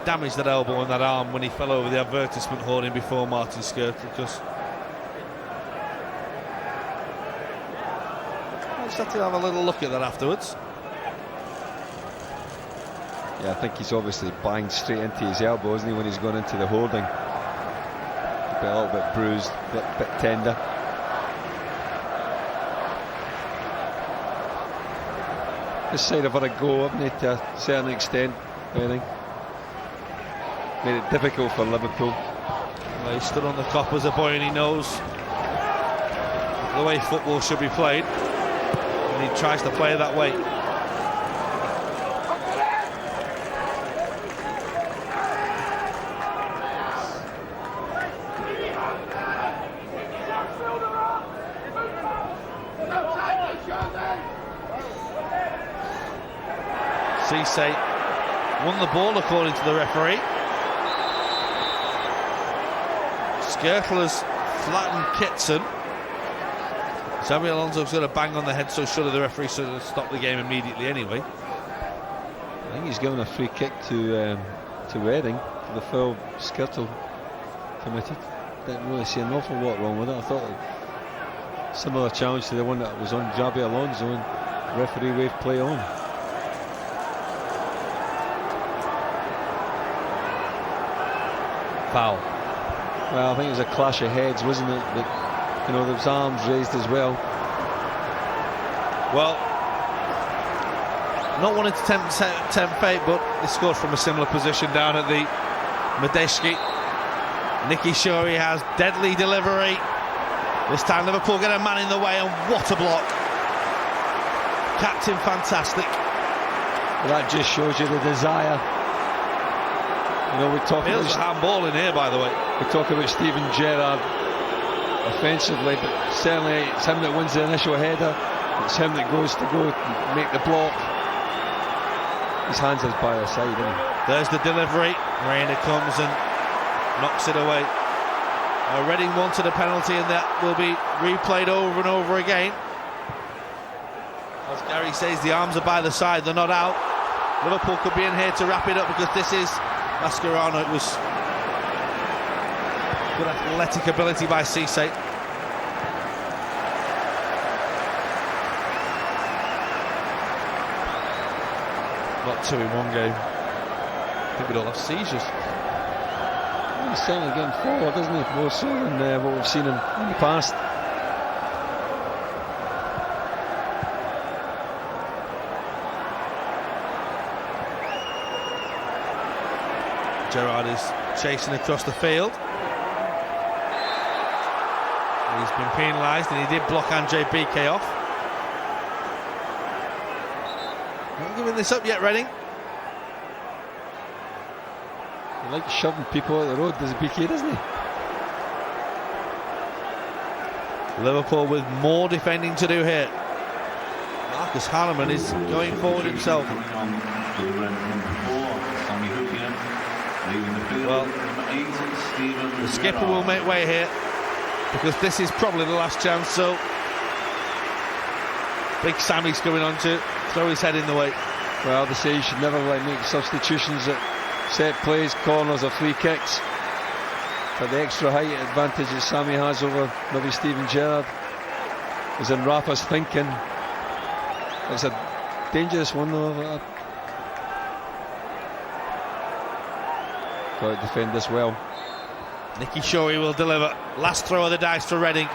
damaged that elbow and that arm when he fell over the advertisement hoarding before Martin Škrtel, because I just had to have a little look at that afterwards. Yeah, I think he's obviously banged straight into his elbow, isn't he, when he's gone into the hoarding. A little bit bruised, a bit tender. This side have had a go, haven't they, to a certain extent, I think. Made it difficult for Liverpool. Well, he stood on the cop as a boy and he knows the way football should be played, and he tries to play that way. Cissé won the ball according to the referee. Škrtel has flattened Kitson. Xabi Alonso's got a bang on the head, so surely the referee should have stopped the game immediately anyway. I think he's given a free kick to Reading for the foul Škrtel committed. Didn't really see an awful lot wrong with it. I thought a similar challenge to the one that was on Xabi Alonso, and referee waved play on. Foul. Well, I think it was a clash of heads, wasn't it? But, you know, there was arms raised as well. Well, not wanting to tempt fate, but they scored from a similar position down at the Matějovský. Shorey has deadly delivery. This time Liverpool get a man in the way, and what a block. Captain fantastic. Well, that just shows you the desire. You know, we talk about a handball in here, by the way. We talk about Steven Gerrard offensively, but certainly it's him that wins the initial header. It's him that goes to make the block. His hands is by the side, isn't he? There's the delivery. Reina comes and knocks it away. Reading wanted a penalty, and that will be replayed over and over again. As Gary says, the arms are by the side, they're not out. Liverpool could be in here to wrap it up, because this is Mascherano. It was good athletic ability by Cissé. Not two in one game. I think we'd all have seizures. He's certainly getting forward, isn't he? More so than what we've seen in the past. Gerrard is chasing across the field. He's been penalised, and he did block Bikey off. Not giving this up yet, Reading. He likes shoving people out the road, does Bikey, doesn't he? Liverpool with more defending to do here. Hahnemann is going forward himself. Well, the skipper will make way here, because this is probably the last chance, so Big Sammy's coming on to throw his head in the way. Well, they say you should never make substitutions at set plays, corners or free kicks. But the extra height advantage that Sammy has over maybe Steven Gerrard is in Rafa's thinking. It's a dangerous one though. Got to defend this well. Shorey will deliver. Last throw of the dice for Reading.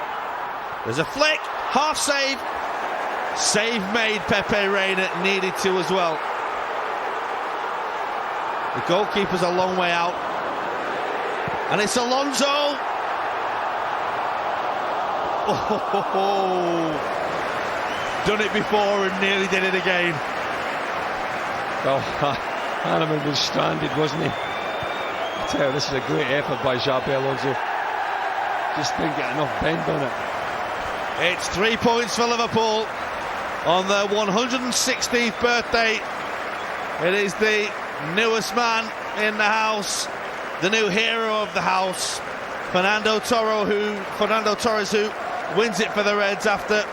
There's a flick, half save. Save made. Pepe Reina needed to as well. The goalkeeper's a long way out, and it's Alonso. Done it before and nearly did it again. Well, Hahnemann was stranded, wasn't he? I tell you, this is a great effort by Xabi Alonso. Just didn't get enough bend on it. It's 3 points for Liverpool on their 116th birthday. It is the newest man in the house, the new hero of the house, Fernando Torres, who wins it for the Reds after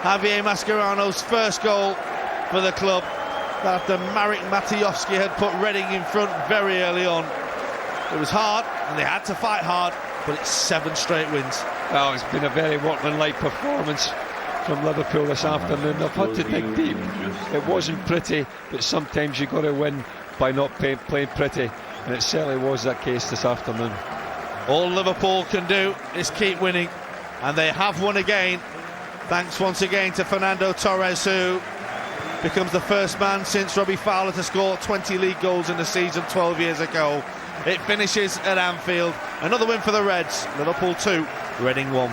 Javier Mascherano's first goal for the club, after Matějovský had put Reading in front very early on. It was hard and they had to fight hard, but it's 7 straight wins. Oh, it's been a very workmanlike performance from Liverpool this afternoon. They've had to dig deep. It wasn't pretty, but sometimes you've got to win by not playing pretty, and it certainly was that case this afternoon. All Liverpool can do is keep winning, and they have won again, thanks once again to Fernando Torres, who becomes the first man since Robbie Fowler to score 20 league goals in the season 12 years ago. It finishes at Anfield. Another win for the Reds. Liverpool 2, Reading 1.